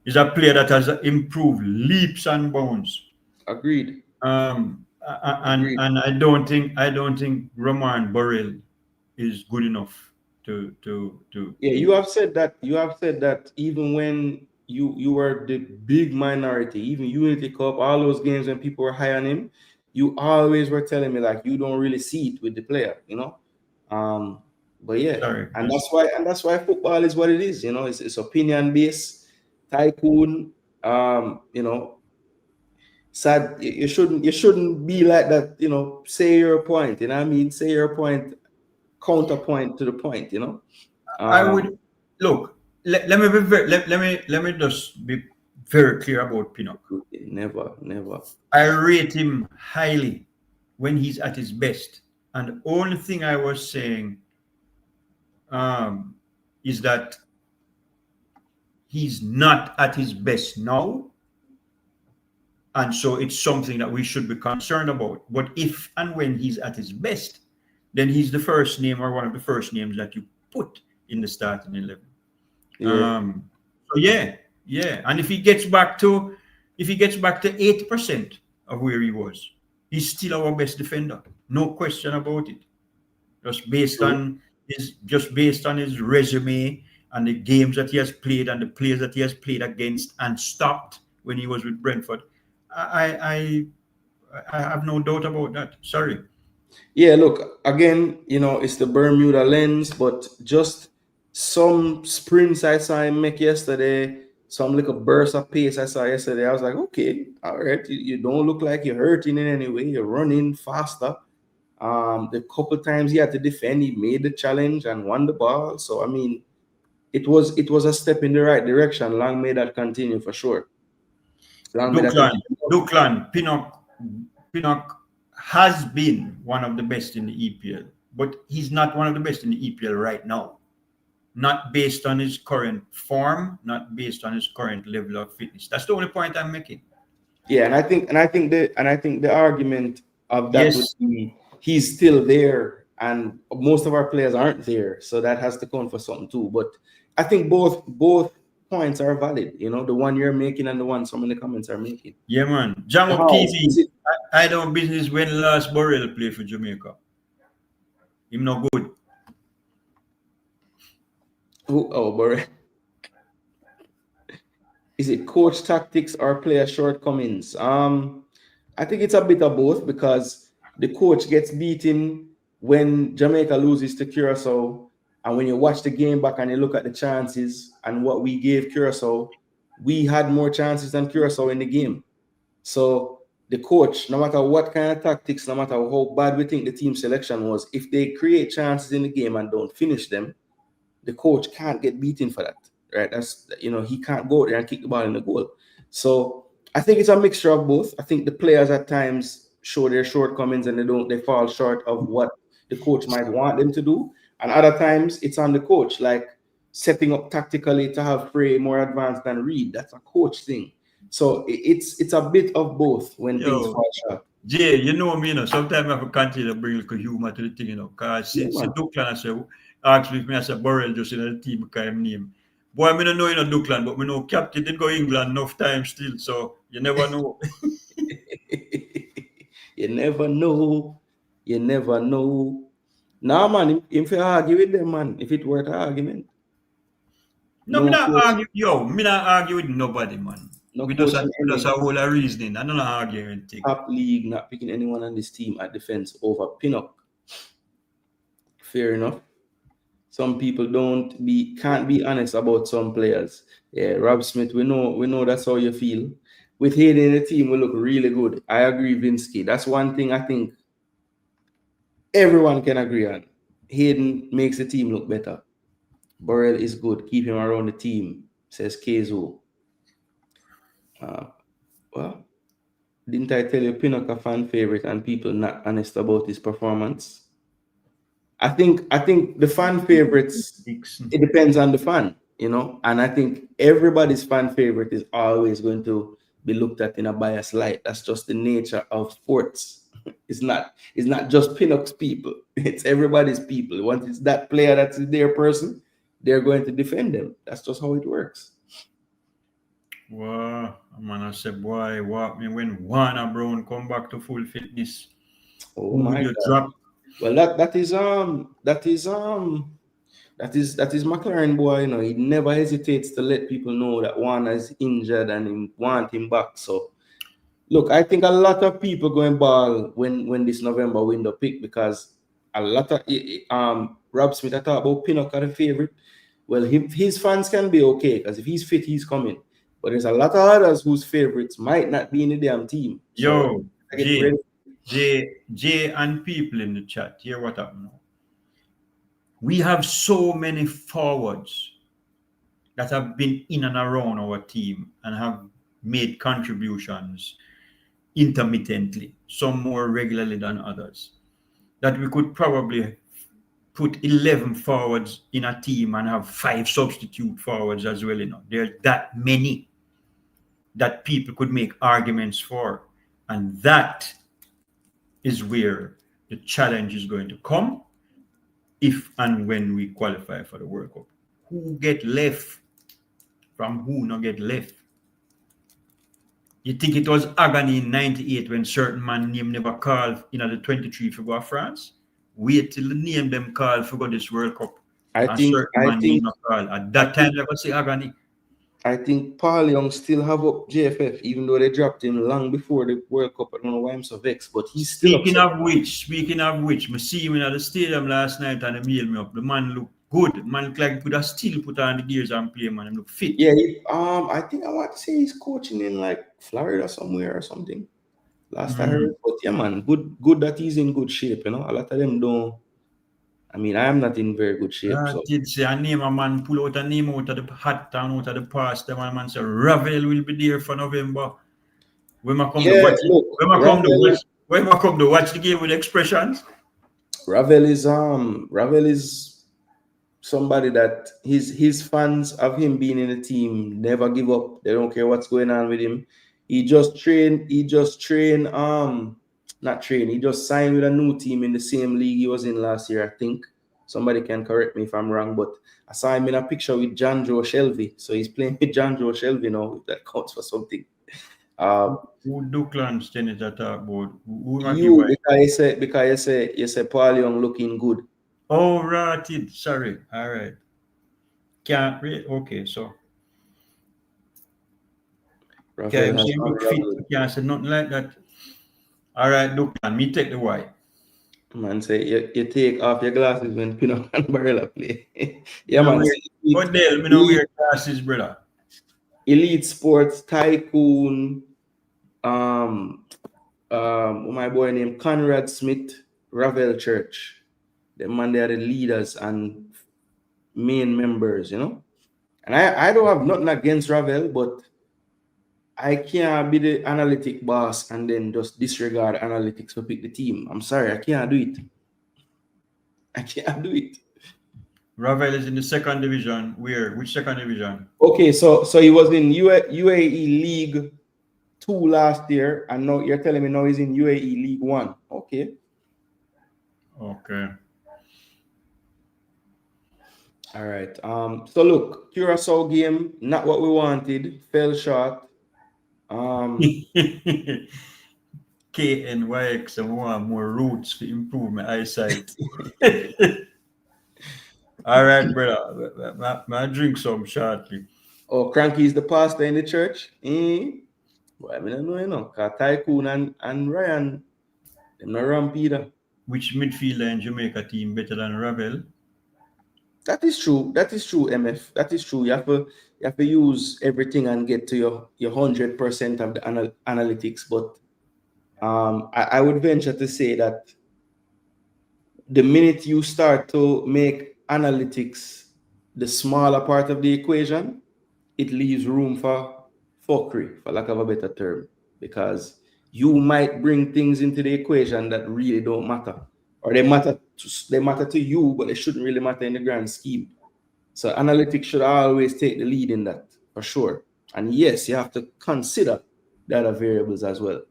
he's a player that has improved leaps and bounds. Agreed. And I don't think Roman Burrell is good enough to. Yeah, you have said that even when you were the big minority, even Unity Cup, all those games when people were high on him, you always were telling me like you don't really see it with the player, you know. But yeah, Sorry. and that's why football is what it is, you know. It's opinion based. Tycoon, you know, sad. You shouldn't be like that, you know. Say your point, you know what I mean. Say your point, counterpoint to the point, you know. I would look. Let me be let me just be very clear about Pinnock. Never. I rate him highly when he's at his best, and the only thing I was saying is that he's not at his best now, and so it's something that we should be concerned about. But if and when he's at his best, then he's the first name or one of the first names that you put in the starting 11. Yeah. So yeah. And if he gets back to 80% of where he was, he's still our best defender. No question about it. Just based on his resume and the games that he has played and the players that he has played against and stopped when he was with Brentford. I have no doubt about that. Sorry. Yeah, look, again, you know, it's the Bermuda lens, but just some sprints I saw him make yesterday, some little burst of pace I saw yesterday. I was like, okay, all right, you don't look like you're hurting in any way. You're running faster. The couple times he had to defend, he made the challenge and won the ball. So I mean, it was a step in the right direction. Long may that continue for sure. Long may that continue. Duklan, Pinnock has been one of the best in the EPL, but he's not one of the best in the EPL right now. Not based on his current form, not based on his current level of fitness. That's the only point I'm making. Yeah, and I think the argument of that would be he's still there, and most of our players aren't there, so that has to count for something too. But I think both points are valid. You know, the one you're making and the one some in the comments are making. Yeah, man. Jam up TV. I don't business when last Borrell play for Jamaica. Him no good. Borrell. Is it coach tactics or player shortcomings? I think it's a bit of both, because the coach gets beaten when Jamaica loses to Curacao, and when you watch the game back and you look at the chances and what we gave Curacao, we had more chances than Curacao in the game. So the coach, no matter what kind of tactics, no matter how bad we think the team selection was, if they create chances in the game and don't finish them, the coach can't get beaten for that, right? That's, you know, he can't go there and kick the ball in the goal. So I think it's a mixture of both. I think the players at times show their shortcomings and they fall short of what the coach might want them to do. And other times it's on the coach, like setting up tactically to have Frey more advanced than Reed. That's a coach thing. So it's a bit of both when things fall short. Jay, you know me, you know, sometimes I have to continue to bring a little humor to the thing, you know, because Duklan, I say, ask me if I say Borrell just in the team because I'm name. Boy, I don't know, you know, Duklan, but we know captain did go England enough time still, so you never know. You never know. You never know. Nah, man, if you argue with them, man, if it worth an argument. No, me not argue with nobody, man. We just a whole of reasoning. I don't argue anything. Top league not picking anyone on this team at defense over Pinnock. Fair enough. Some people can't be honest about some players. Yeah, Rob Smith, we know that's how you feel. With Hayden in the team, we look really good. I agree, Vinsky. That's one thing I think everyone can agree on. Hayden makes the team look better. Borrell is good. Keep him around the team, says Kezo. Well, didn't I tell you Pinnock a fan favorite and people not honest about his performance? I think the fan favorites, it depends on the fan, you know, and I think everybody's fan favorite is always going to be looked at in a biased light. That's just the nature of sports. It's not just Pinnock's people. It's everybody's people. Once it's that player that's their person, they're going to defend them. That's just how it works. Wow, man, I said, boy, what me when Warner Brown come back to full fitness? Oh my God. Well, that is McLaren, boy. You know, he never hesitates to let people know that Warner is injured and he want him back. So, look, I think a lot of people going ball when this November window pick, because a lot of Rob Smith, I thought about Pinnock as a favorite. Well, his fans can be okay, because if he's fit, he's coming. But there's a lot of others whose favorites might not be in the damn team. So, Jay and people in the chat, hear what happened now. We have so many forwards that have been in and around our team and have made contributions intermittently, some more regularly than others, that we could probably put 11 forwards in a team and have 5 substitute forwards as well. You know, there's that many that people could make arguments for, and that is where the challenge is going to come if and when we qualify for the World Cup. Who get left from who not get left? You think it was agony in 98 when certain man name never called in the 23 for go to France? Wait till the name them call for go this World Cup. I think at that time they would say agony. I think Paul Young still have up JFF, even though they dropped him long before the World Cup. I don't know why I'm so vexed, but he's still. Speaking of which, I see him in the stadium last night and he mailed me up. The man looked good. Man like could have still put on the gears and play, man. Him look fit. Yeah, I think I want to say he's coaching in like Florida somewhere or something. Last I heard, but yeah, man, good that he's in good shape. You know, a lot of them don't. I mean, I am not in very good shape, I so did say a name a man pull out a name out of the hat and out of the past. The man say Ravel will be there for November. When I come to yeah. watch it, Look, when I come to watch the game with expressions. Ravel is somebody that his fans of him being in the team never give up. They don't care what's going on with him. He just train not train. He just signed with a new team in the same league he was in last year, I think. Somebody can correct me if I'm wrong, but I saw him in a picture with John Joe Shelby. So he's playing with John Joe Shelby now, if that counts for something. Who Duckland tennis that talk about? Who You because you say Paul Young looking good. Oh, right. Sorry. All right. Can't read. Okay, so Rafael can't has say look fit. Can't say nothing like that. All right, Duckland. Me take the white. Man say you take off your glasses when Pino and Barella play. Yeah, No man. wear, but Dale, me no wear glasses, brother. Elite Sports, Tycoon, my boy named Conrad Smith, Ravel Church. The man, they are the leaders and main members, you know. And I don't have nothing against Ravel, but I can't be the analytic boss and then just disregard analytics to pick the team. I'm sorry, I can't do it. I can't do it. Ravel is in the second division. Where? Which second division? Okay, so he was in UAE League 2 last year, and now you're telling me now he's in UAE League 1. Okay. Okay. All right. So look, Curacao game, not what we wanted, fell short. KNYX and want more routes to improve my eyesight. All right, brother. I drink some shortly. Oh, Cranky is the pastor in the church. Well, I don't know, you know, because Tycoon and Ryan, they're not ramp either. Which midfielder in Jamaica team better than Ravel? That is true. That is true, MF. That is true. You have to use everything and get to your 100% of the analytics. But I would venture to say that the minute you start to make analytics the smaller part of the equation, it leaves room for fuckery, for lack of a better term, because you might bring things into the equation that really don't matter, or they matter to you, but they shouldn't really matter in the grand scheme. So analytics should always take the lead in that, for sure. And yes, you have to consider the other variables as well.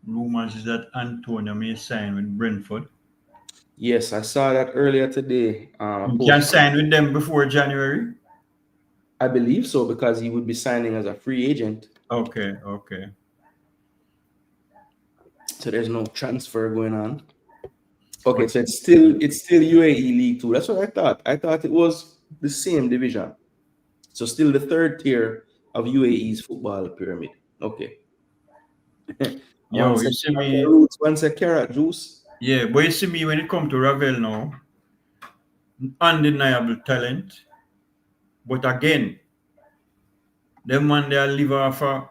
Rumors is that Antonio may sign with Brentford. Yes, I saw that earlier today. You can sign with them before January? I believe so, because he would be signing as a free agent. Okay. So there's no transfer going on. Okay, so it's still UAE League 2. That's what I thought. I thought it was the same division. So still the third tier of UAE's football pyramid. Okay. Yo, you see me. Once a carrot juice. Yeah, but you see me when it comes to Ravel now, undeniable talent. But again, them man they live off of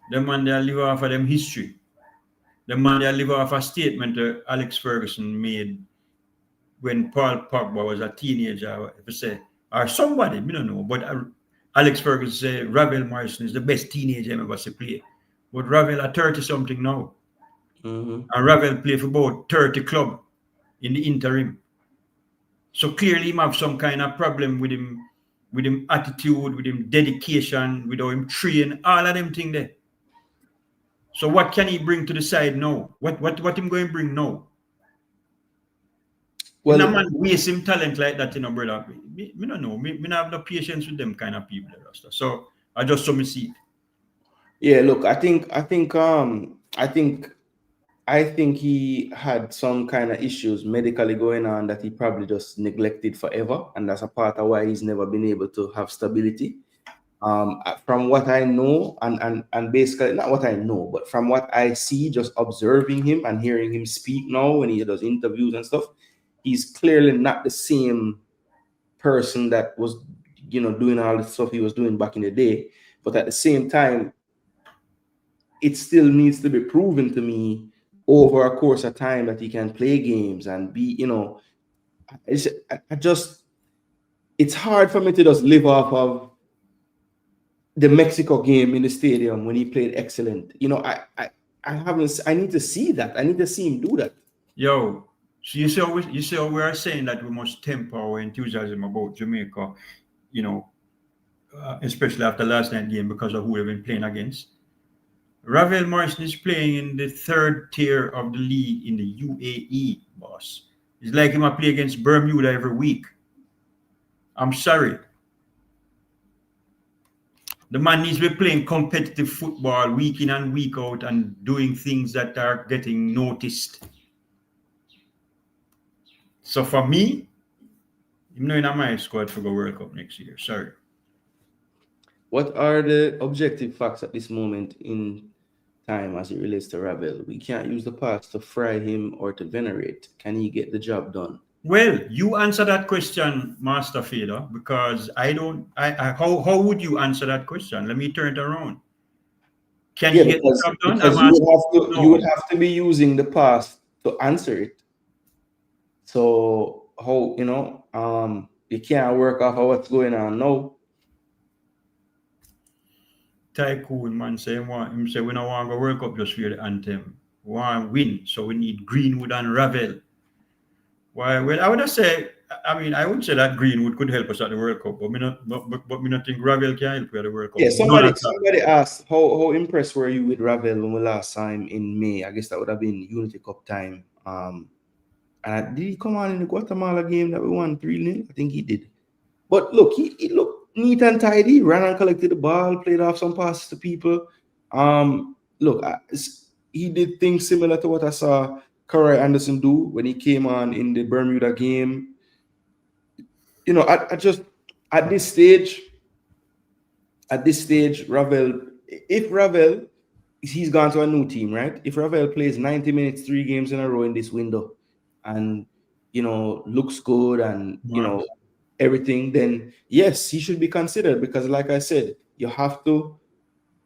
them history. The man they live off a statement Alex Ferguson made when Paul Pogba was a teenager, if I say, or somebody, we don't know, but Alex Ferguson said Ravel Morrison is the best teenager ever to play. But Ravel are 30-something now. Mm-hmm. And Ravel play for about 30 club in the interim. So clearly he have some kind of problem with him attitude, with him dedication, with how him train, all of them things there. So what can he bring to the side now? What him going to bring now? Well, no man waste him talent like that, brother. Me don't know. Me don't have no patience with them kind of people. So I just saw me see it. Yeah, look, I think he had some kind of issues medically going on that he probably just neglected forever, and that's a part of why he's never been able to have stability. From what I know, and basically not what I know, but from what I see, just observing him and hearing him speak now when he does interviews and stuff, he's clearly not the same person that was, doing all the stuff he was doing back in the day. But at the same time, it still needs to be proven to me over a course of time that he can play games and be, it's hard for me to just live off of the Mexico game in the stadium when he played excellent. I need to see that. I need to see him do that. Yo, so you see how we are saying that we must temper our enthusiasm about Jamaica, especially after last night's game because of who we've been playing against. Ravel Morrison is playing in the third tier of the league in the UAE, boss. It's like him I play against Bermuda every week. I'm sorry. The man needs to be playing competitive football week in and week out and doing things that are getting noticed. So for me, I'm not in my squad for the World Cup next year. Sorry. What are the objective facts at this moment in time as it relates to Ravel? We can't use the past to fry him or to venerate. Can he get the job done? Well, you answer that question, Master Fader, because how would you answer that question? Let me turn it around. Can you get the job done? Because you would have to be using the past to answer it. So how, you can't work off of what's going on now. Tycoon man say we don't want to go World Cup just for the anthem. We want to win, so we need Greenwood and Ravel. Why? Well, I would say, I would say that Greenwood could help us at the World Cup, but me not think Ravel can help us at the World Cup. Yeah, somebody asked how impressed were you with Ravel when we last saw him in May? I guess that would have been Unity Cup time. And did he come on in the Guatemala game that we won 3-0? I think he did. But look, he looked neat and tidy, ran and collected the ball, played off some passes to people. Look, he did things similar to what I saw Corey Anderson do when he came on in the Bermuda game. I just at this stage, Ravel, if Ravel, he's gone to a new team, right? If Ravel plays 90 minutes, 3 games in a row in this window, and looks good and everything, then yes, he should be considered, because like I said, you have to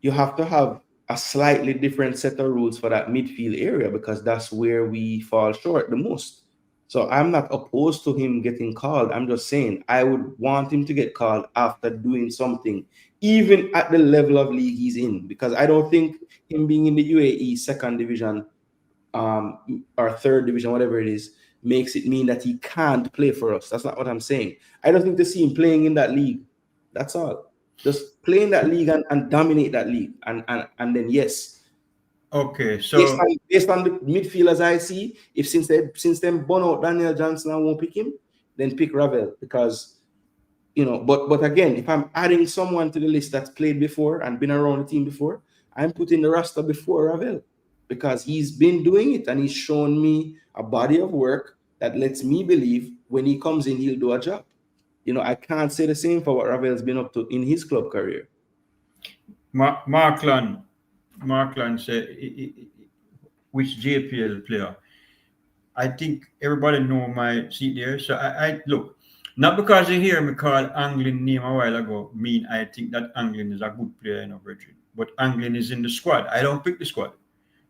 have a slightly different set of rules for that midfield area, because that's where we fall short the most. So I'm not opposed to him getting called. I'm just saying I would want him to get called after doing something, even at the level of league he's in, because I don't think him being in the UAE second division or third division, whatever it is, makes it mean that he can't play for us. That's not what I'm saying. I don't think to see him playing in that league. That's all. Just play in that league and dominate that league. And then yes. Okay, so based on the midfielders I see, if since them burn out Daniel Johnson, I won't pick him, then pick Ravel, because but again, if I'm adding someone to the list that's played before and been around the team before, I'm putting the roster before Ravel, because he's been doing it and he's shown me a body of work that lets me believe when he comes in, he'll do a job. I can't say the same for what Ravel's been up to in his club career. Markland said, which JPL player? I think everybody know my seat there. So I look, not because you hear me call Anglin name a while ago, I think that Anglin is a good player, Virgin. But Anglin is in the squad. I don't pick the squad.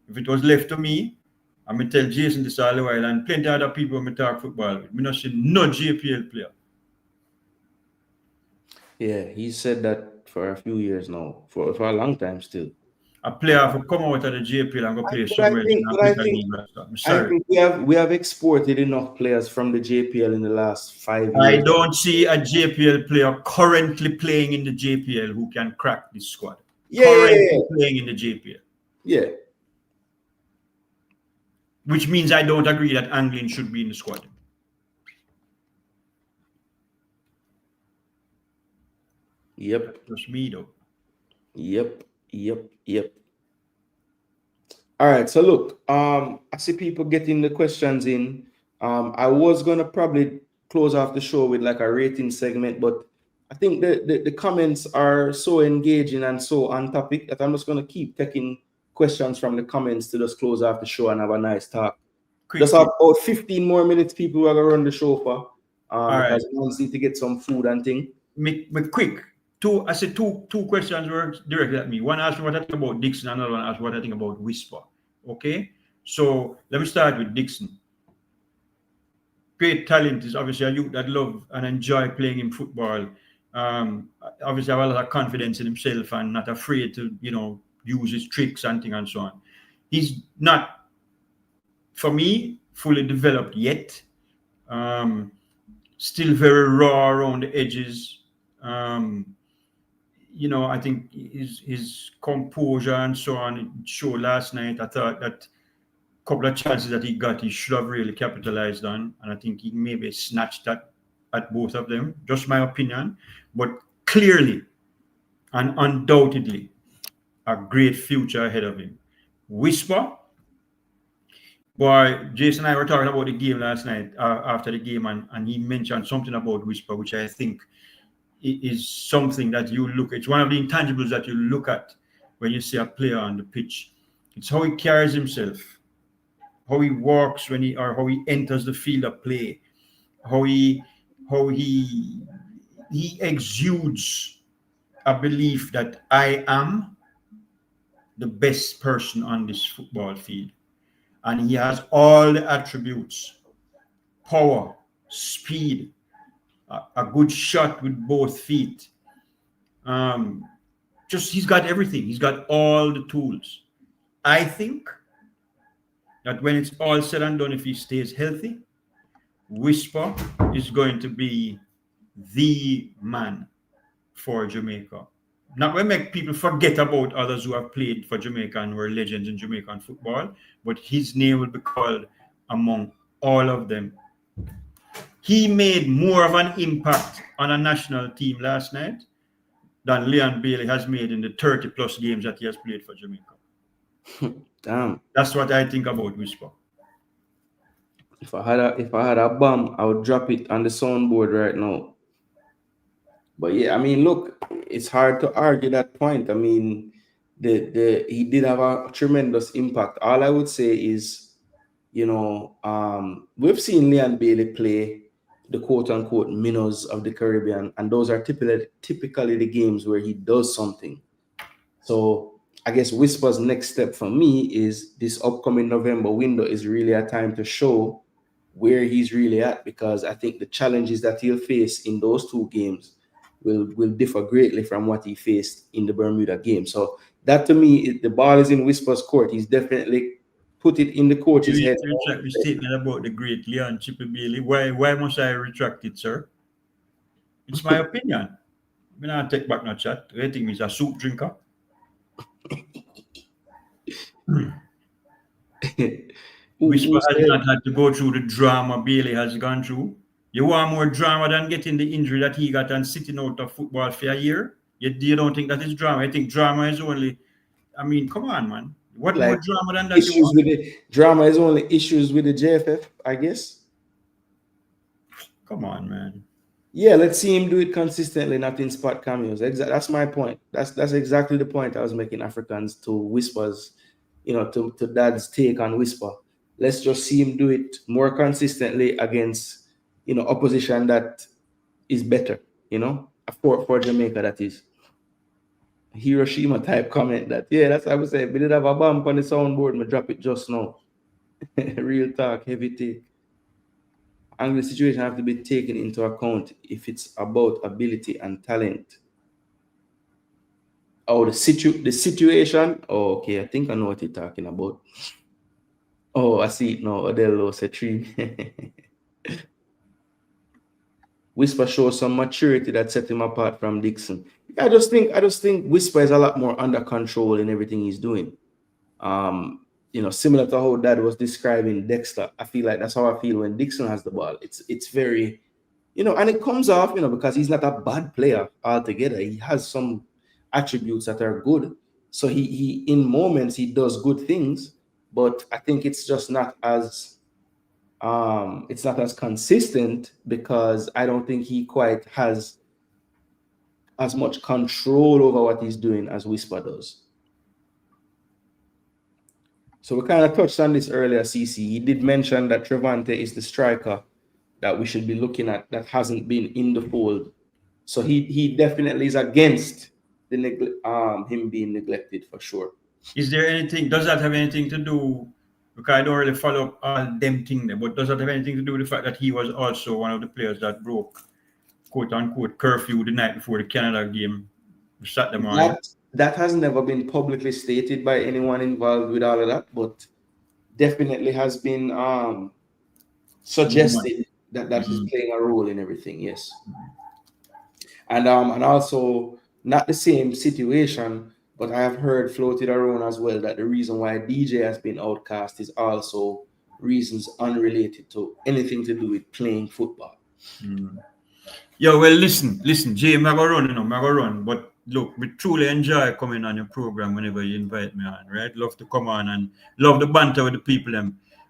If it was left to me, I'm going to tell Jason this all the while, and plenty of other people when I talk football with. I'm not saying no JPL player. Yeah, he said that for a few years now, for a long time still. A player will come out of the JPL and go play somewhere. I think we have exported enough players from the JPL in the last 5 years. I don't see a JPL player currently playing in the JPL who can crack this squad. Currently playing in the JPL. Yeah. Which means I don't agree that Anglin should be in the squad. Yep. Just me though. Yep. All right. So look, I see people getting the questions in. I was gonna probably close off the show with like a rating segment, but I think the comments are so engaging and so on topic that I'm just gonna keep taking questions from the comments to just close off the show and have a nice talk. Just have about 15 more minutes. People are gonna run the show for. All Because right. we need to get some food and thing. Make quick. I said two questions were directed at me. One asked me what I think about Dixon, another one asked what I think about Whisper. Okay, so let me start with Dixon. Great talent, is obviously a youth that love and enjoy playing in football. Obviously have a lot of confidence in himself and not afraid to, use his tricks and thing and so on. He's not, for me, fully developed yet. Still very raw around the edges. I think his composure and so on showed last night. I thought that couple of chances that he got, he should have really capitalized on, and I think he maybe snatched at both of them. Just my opinion, but clearly and undoubtedly, a great future ahead of him. Whisper, boy, Jason and I were talking about the game last night after the game, and he mentioned something about Whisper, which I think is something that you look at. It's one of the intangibles that you look at when you see a player on the pitch. It's how he carries himself, how he walks how he enters the field of play, how he exudes a belief that I am the best person on this football field. And he has all the attributes: power, speed, a good shot with both feet. He's got everything. He's got all the tools. I think that when it's all said and done, if he stays healthy, Whisper is going to be the man for Jamaica. Not going to make people forget about others who have played for Jamaica and were legends in Jamaican football, but his name will be called among all of them. He made more of an impact on a national team last night than Leon Bailey has made in the 30 plus games that he has played for Jamaica. Damn. That's what I think about Whisper. If I had a bomb, I would drop it on the soundboard right now. But yeah, I mean, look, it's hard to argue that point. I mean, he did have a tremendous impact. All I would say is, we've seen Leon Bailey play the quote unquote minnows of the Caribbean, and those are typically the games where he does something. So I guess Whisper's next step for me is this upcoming November window is really a time to show where he's really at, because I think the challenges that he'll face in those two games will differ greatly from what he faced in the Bermuda game. So that, to me, the ball is in Whisper's court. He's definitely put it in the coach's head. You retract the statement about the great Leon Chippy Bailey. Why must I retract it, sir? It's my opinion. I'm not take back no chat. I think he's a soup drinker. Whisper has not had to go through the drama Bailey has gone through. You want more drama than getting the injury that he got and sitting out of football for a year? You don't think that is drama? I think drama is only, I mean, come on, man. What more drama than that? Issues with the drama is only issues with the JFF, I guess. Come on, man. Yeah, let's see him do it consistently, not in spot cameos. That's my point. That's exactly the point I was making, Africans, to Whispers, to Dad's take on Whisper. Let's just see him do it more consistently against, opposition that is better, for Jamaica, that is. Hiroshima type comment that, yeah, that's what I would say. We did have a bump on the soundboard, me drop it just now. Real talk, heavy take. Angry situation have to be taken into account if it's about ability and talent. Oh, the situation. Oh, okay, I think I know what you're talking about. Oh, I see it now. Odello said 3. Whisper shows some maturity that set him apart from Dixon. I just think Whisper is a lot more under control in everything he's doing. Similar to how Dad was describing Dexter. I feel like that's how I feel when Dixon has the ball. It's very, and it comes off, because he's not a bad player altogether. He has some attributes that are good. So he in moments he does good things, but I think it's just not as consistent, because I don't think he quite has as much control over what he's doing as Whisper does. So we kind of touched on this earlier, CC. He did mention that Trevante is the striker that we should be looking at that hasn't been in the fold. So he definitely is against the him being neglected for sure. Is there anything? Does that have anything to do? Because I don't really follow up all them things there, but does that have anything to do with the fact that he was also one of the players that broke quote unquote curfew the night before the Canada game Saturday morning? That has never been publicly stated by anyone involved with all of that, but definitely has been suggested that is playing a role in everything. Yes, and also not the same situation, but I have heard floated around as well that the reason why DJ has been outcast is also reasons unrelated to anything to do with playing football. Yo, well, listen, Jay, I'm gonna run, I'm gonna run, but look, we truly enjoy coming on your program whenever you invite me on, right? Love to come on and love the banter with the people.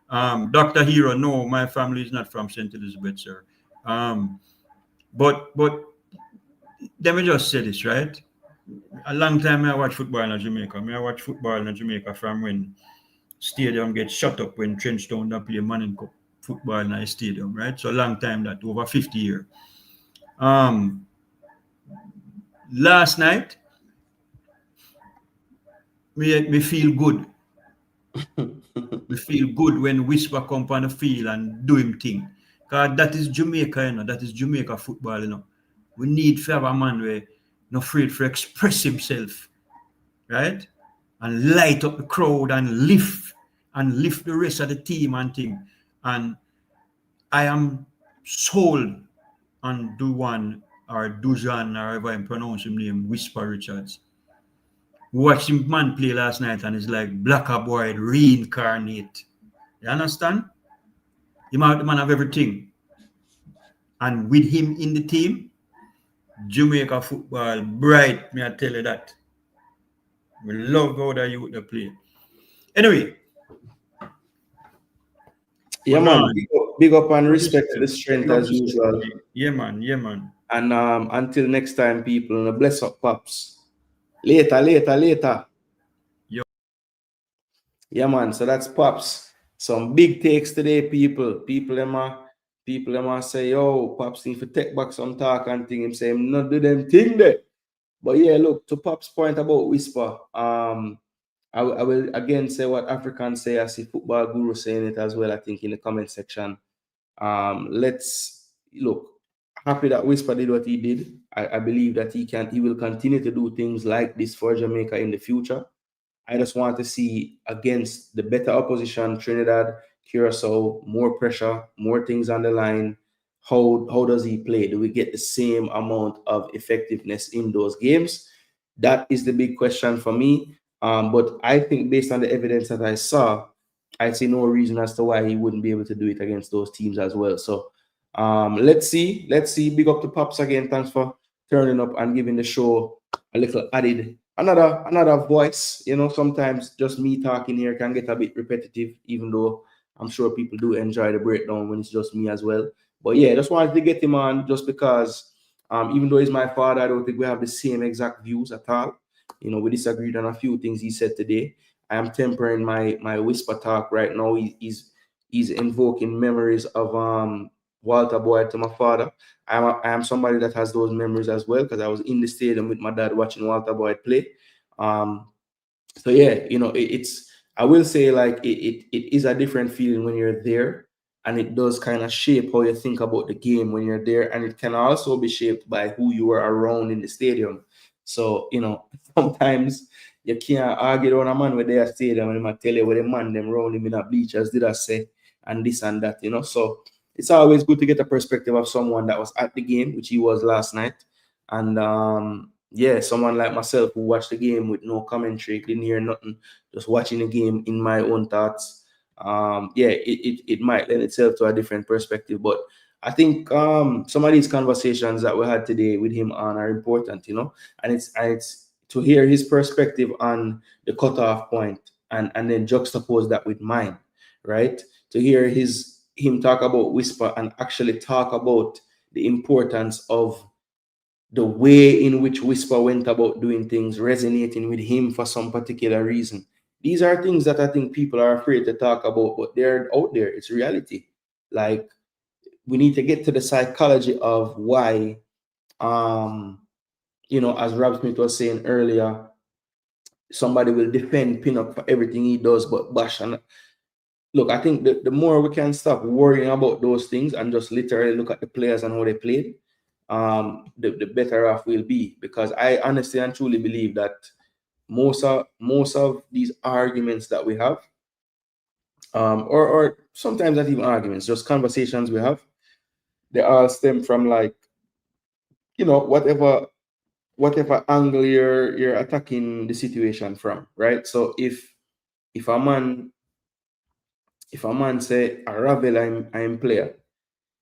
Dr. Hero, no, my family is not from St. Elizabeth, sir. But let me just say this, right? A long time I watch football in Jamaica. I watch football in Jamaica from when stadium gets shut up when Trenchtown don't play Manning Cup football in a stadium, right? So a long time that, over 50 years. Last night, me feel good. We feel good when Whisper come on the field and do him thing. Because that is Jamaica, you know. That is Jamaica football, you know. We need to have a man where not afraid to express himself, right? And light up the crowd and lift the rest of the team and thing. And I am sold on Duwan or Dujan, or however I pronounce his name, Whisper Richards. Watched him man play last night and it's like black and white reincarnate. You understand? The man have everything. And with him in the team, Jamaica football bright, may I tell you that. We love how the youth they play. Anyway. Yeah, man. Big up and respect to the strength as usual. Yeah, man. And until next time, people, bless up, Pops. Later. Yo. Yeah, man. So that's Pops. Some big takes today, people. People them say, yo, Pops need to take back some talk and thing. Him say, not do them thing there. But yeah, look, to Pops' point about Whisper, I will again say what Africans say. I see Football Guru saying it as well, I think, in the comment section. Let's look. Happy that Whisper did what he did. I believe that he will continue to do things like this for Jamaica in the future. I just want to see against the better opposition, Trinidad, Curacao, more pressure, more things on the line. How does he play? Do we get the same amount of effectiveness in those games? That is the big question for me. But I think based on the evidence that I saw, I see no reason as to why he wouldn't be able to do it against those teams as well. So let's see. Big up to Pops again. Thanks for turning up and giving the show a little added another voice. You know, sometimes just me talking here can get a bit repetitive, even though I'm sure people do enjoy the breakdown when it's just me as well. But yeah, just wanted to get him on just because even though he's my father, I don't think we have the same exact views at all. You know, we disagreed on a few things he said today. I am tempering my whisper talk right now. He's invoking memories of Walter Boyd to my father. I am somebody that has those memories as well because I was in the stadium with my dad watching Walter Boyd play. So yeah, you know, I will say like it is a different feeling when you're there, and it does kind of shape how you think about the game when you're there, and it can also be shaped by who you were around in the stadium. So, you know, sometimes you can't argue on a man with their stadium and I tell you what the man them round him in a bleachers did I say and this and that, you know. So it's always good to get a perspective of someone that was at the game, which he was last night. And yeah, someone like myself who watched the game with no commentary, didn't hear nothing, just watching the game in my own thoughts. Yeah, it might lend itself to a different perspective. But I think some of these conversations that we had today with him on are important, you know, and it's to hear his perspective on the cutoff point and then juxtapose that with mine, right? To hear him talk about Whisper and actually talk about the importance of the way in which Whisper went about doing things resonating with him for some particular reason. These are things that I think people are afraid to talk about, but they're out there. It's reality. Like, we need to get to the psychology of why, as Rob Smith was saying earlier, somebody will defend Pinnock for everything he does, but bash. And look, I think the more we can stop worrying about those things and just literally look at the players and how they played, the better off we'll be. Because I honestly and truly believe that most of these arguments that we have, or sometimes not even arguments, just conversations we have, they all stem from, like, whatever angle you're attacking the situation from, right? So if a man say a Ravel I'm player,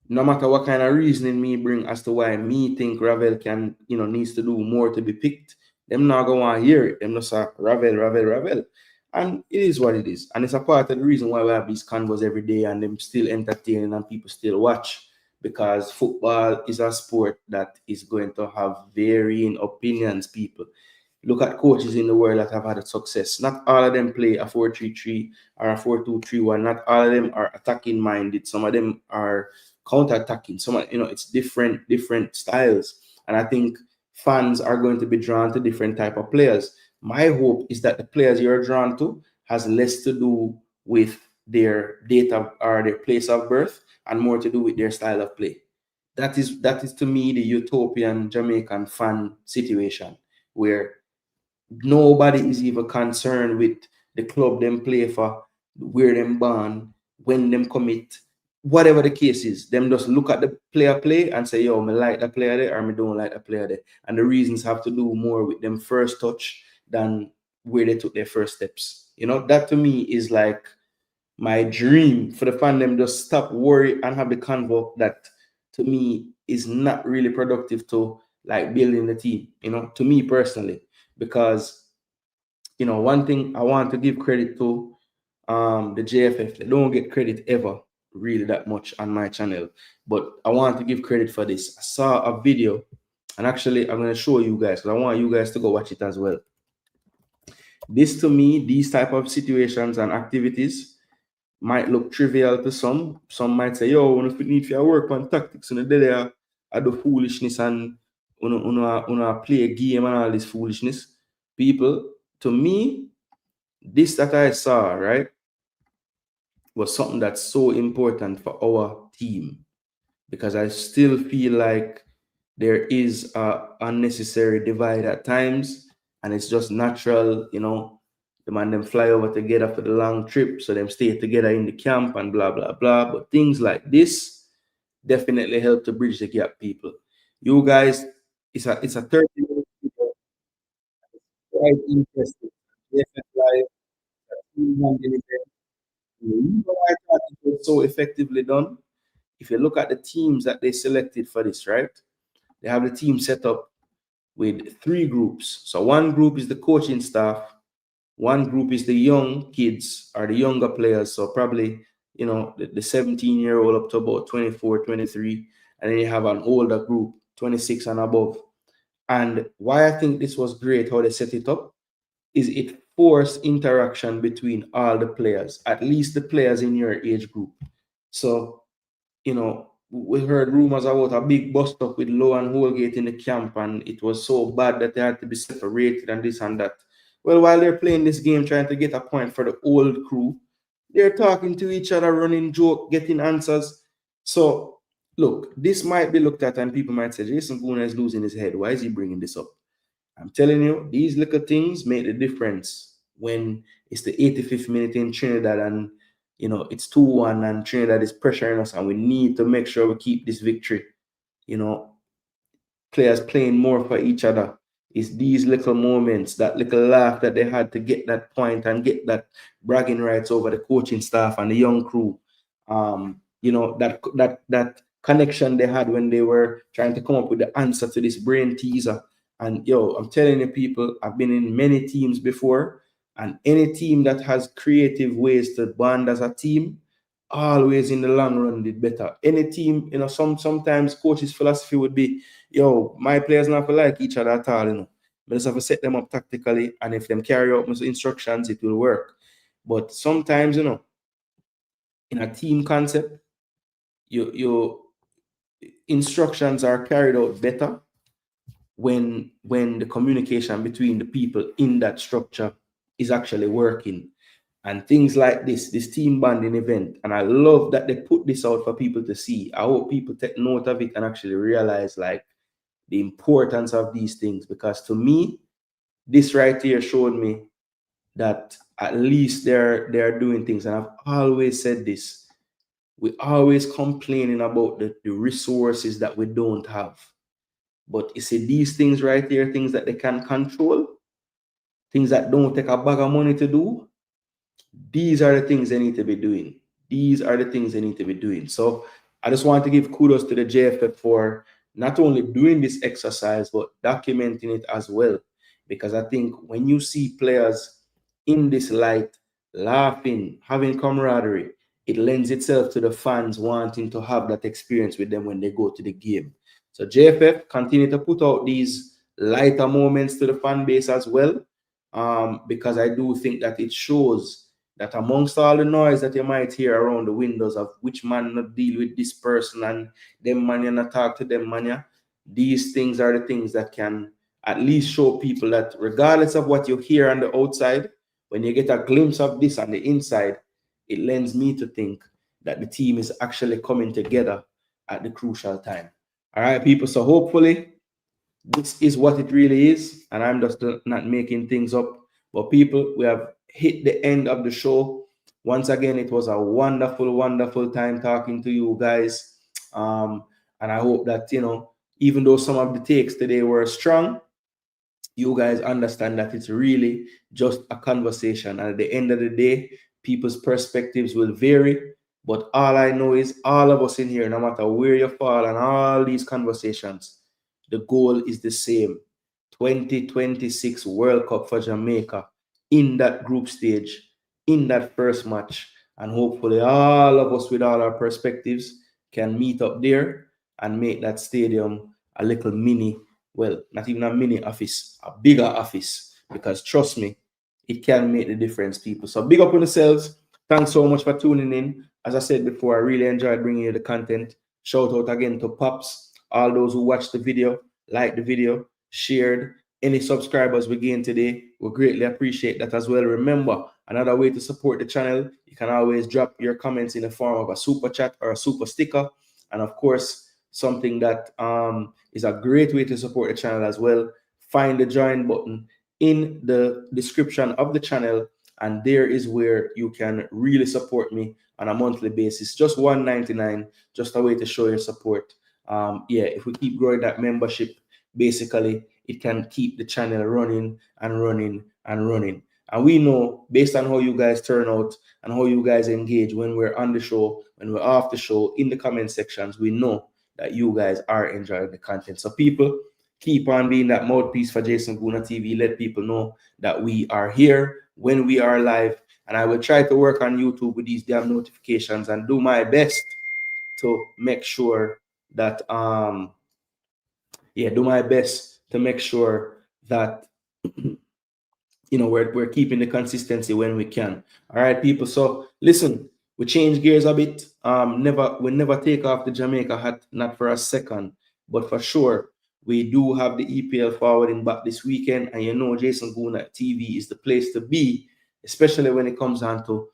no matter what kind of reasoning me bring as to why me think Ravel can, needs to do more to be picked, them not going to want to hear it. Them just say Ravel. And it is what it is. And it's a part of the reason why we have these convos every day and them still entertaining and people still watch, because football is a sport that is going to have varying opinions, people. Look at coaches in the world that have had success. Not all of them play a 4-3-3 or a 4-2-3-1. Not all of them are attacking minded. Some of them are counter-attacking. It's different styles. And I think fans are going to be drawn to different type of players. My hope is that the players you're drawn to has less to do with their date of, or their place of birth, and more to do with their style of play. That is to me the utopian Jamaican fan situation, where nobody is even concerned with the club them play for, where them born, when them commit, whatever the case is. Them just look at the player play and say, yo, me like the player there, or me don't like the player there. And the reasons have to do more with them first touch than where they took their first steps. That to me is like my dream for the fan. Them just stop worry and have the convo that to me is not really productive to like building the team, to me personally. Because one thing I want to give credit to the JFF. They don't get credit ever really that much on my channel, but I want to give credit for this. I saw a video, and actually I'm going to show you guys, because I want you guys to go watch it as well. This, to me, these type of situations and activities might look trivial to some. Some might say, yo, when you need to work on tactics, and there I do foolishness and play a game and all this foolishness. People, to me, this that I saw, right, was something that's so important for our team, because I still feel like there is a unnecessary divide at times, and it's just natural, the man them fly over together for the long trip, so them stay together in the camp and blah blah blah. But things like this definitely help to bridge the gap, people. You guys, it's a 30-minute video. Quite interesting. Live, I thought it was so effectively done. If you look at the teams that they selected for this, right? They have the team set up with 3 groups. So one group is the coaching staff, one group is the young kids or the younger players. So probably, the 17-year-old up to about 24, 23. And then you have an older group, 26 and above. And why I think this was great, how they set it up, is it forced interaction between all the players, at least the players in your age group. So, we heard rumors about a big bust up with Low and Holgate in the camp, and it was so bad that they had to be separated and this and that. Well, while they're playing this game, trying to get a point for the old crew, they're talking to each other, running joke, getting answers. So, look, this might be looked at and people might say, Jason Gooner is losing his head. Why is he bringing this up? I'm telling you, these little things make the difference when it's the 85th minute in Trinidad and, it's 2-1 and Trinidad is pressuring us, and we need to make sure we keep this victory. Players playing more for each other. It's these little moments, that little laugh that they had to get that point and get that bragging rights over the coaching staff and the young crew. That connection they had when they were trying to come up with the answer to this brain teaser. And I'm telling you, people, I've been in many teams before, and any team that has creative ways to bond as a team, always in the long run did better. Any team, sometimes coach's philosophy would be, my players not like each other at all, but just have to set them up tactically, and if them carry out my instructions, it will work. But sometimes, in a team concept, your instructions are carried out better when the communication between the people in that structure is actually working. And things like this team bonding event, and I love that they put this out for people to see. I hope people take note of it and actually realize like the importance of these things, because to me, this right here showed me that at least they're doing things. And I've always said this, we always complaining about the resources that we don't have. But you see, these things right here, things that they can control, things that don't take a bag of money to do, these are the things they need to be doing. These are the things they need to be doing. So I just want to give kudos to the JFF for not only doing this exercise, but documenting it as well. Because I think when you see players in this light, laughing, having camaraderie, it lends itself to the fans wanting to have that experience with them when they go to the game. So JFF continue to put out these lighter moments to the fan base as well, because I do think that it shows that amongst all the noise that you might hear around the windows of which man not deal with this person and them man you not talk to them man, yeah, these things are the things that can at least show people that regardless of what you hear on the outside, when you get a glimpse of this on the inside, it lends me to think that the team is actually coming together at the crucial time. All right, people. So hopefully this is what it really is, and I'm just not making things up. But people, we have hit the end of the show. Once again, it was a wonderful, wonderful time talking to you guys. And I hope that, even though some of the takes today were strong, you guys understand that it's really just a conversation. And at the end of the day, people's perspectives will vary. But all I know is all of us in here, no matter where you fall and all these conversations, the goal is the same. 2026 World Cup for Jamaica in that group stage, in that first match. And hopefully all of us with all our perspectives can meet up there and make that stadium a little mini, well, not even a mini office, a bigger office. Because trust me, it can make the difference, people. So big up on yourselves. Thanks so much for tuning in. As I said before, I really enjoyed bringing you the content. Shout out again to Pops, all those who watched the video, liked the video, shared. Any subscribers we gained today, we greatly appreciate that as well. Remember, another way to support the channel, you can always drop your comments in the form of a super chat or a super sticker. And of course, something that is a great way to support the channel as well. Find the join button in the description of the channel, and there is where you can really support me on a monthly basis. Just $1.99, just a way to show your support. If we keep growing that membership, basically it can keep the channel running and running and running. And we know, based on how you guys turn out and how you guys engage when we're on the show, when we're off the show, in the comment sections, we know that you guys are enjoying the content. So people, keep on being that mouthpiece for Jason Gooner TV. Let people know that we are here when we are live. And I will try to work on YouTube with these damn notifications and do my best to make sure that do my best to make sure that we're keeping the consistency when we can. All right, people. So listen, we change gears a bit. We never take off the Jamaica hat, not for a second, but for sure we do have the EPL forwarding back this weekend, and Jason Gooner TV is the place to be, especially when it comes down to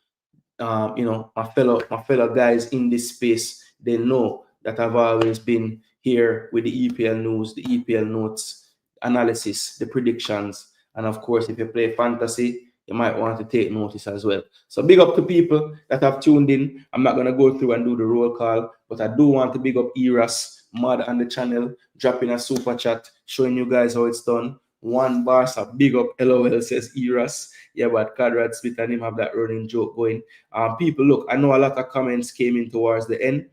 my fellow guys in this space. They know that I've always been here with the EPL news, the EPL notes, analysis, the predictions, and of course, if you play fantasy, you might want to take notice as well. So big up to people that have tuned in. I'm not going to go through and do the roll call, but I do want to big up Eras, Mud on the channel, dropping a super chat, showing you guys how it's done. One bar, so big up, LOL, says Eras. Yeah, but Conrad Smith and him have that running joke going. People, look, I know a lot of comments came in towards the end.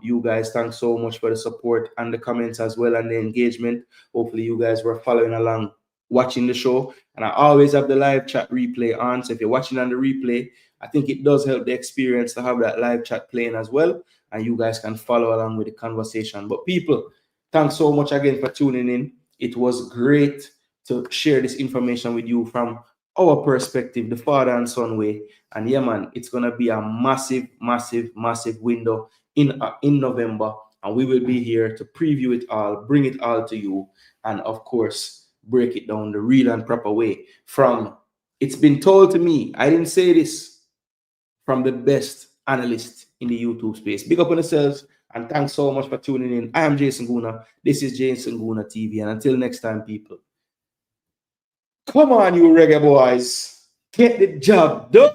You guys, thanks so much for the support and the comments as well and the engagement. Hopefully you guys were following along, watching the show. And I always have the live chat replay on. So if you're watching on the replay, I think it does help the experience to have that live chat playing as well. And you guys can follow along with the conversation. But people, thanks so much again for tuning in. It was great to share this information with you from our perspective, the father and son way. And yeah, man, it's gonna be a massive, massive, massive window in November, and we will be here to preview it all, bring it all to you, and of course, break it down the real and proper way. From it's been told to me, I didn't say this, from the best analyst in the YouTube space. Big up on yourselves, and thanks so much for tuning in. I am Jason Gooner. This is Jason Gooner TV, and until next time, people. Come on, you reggae boys. Get the job done.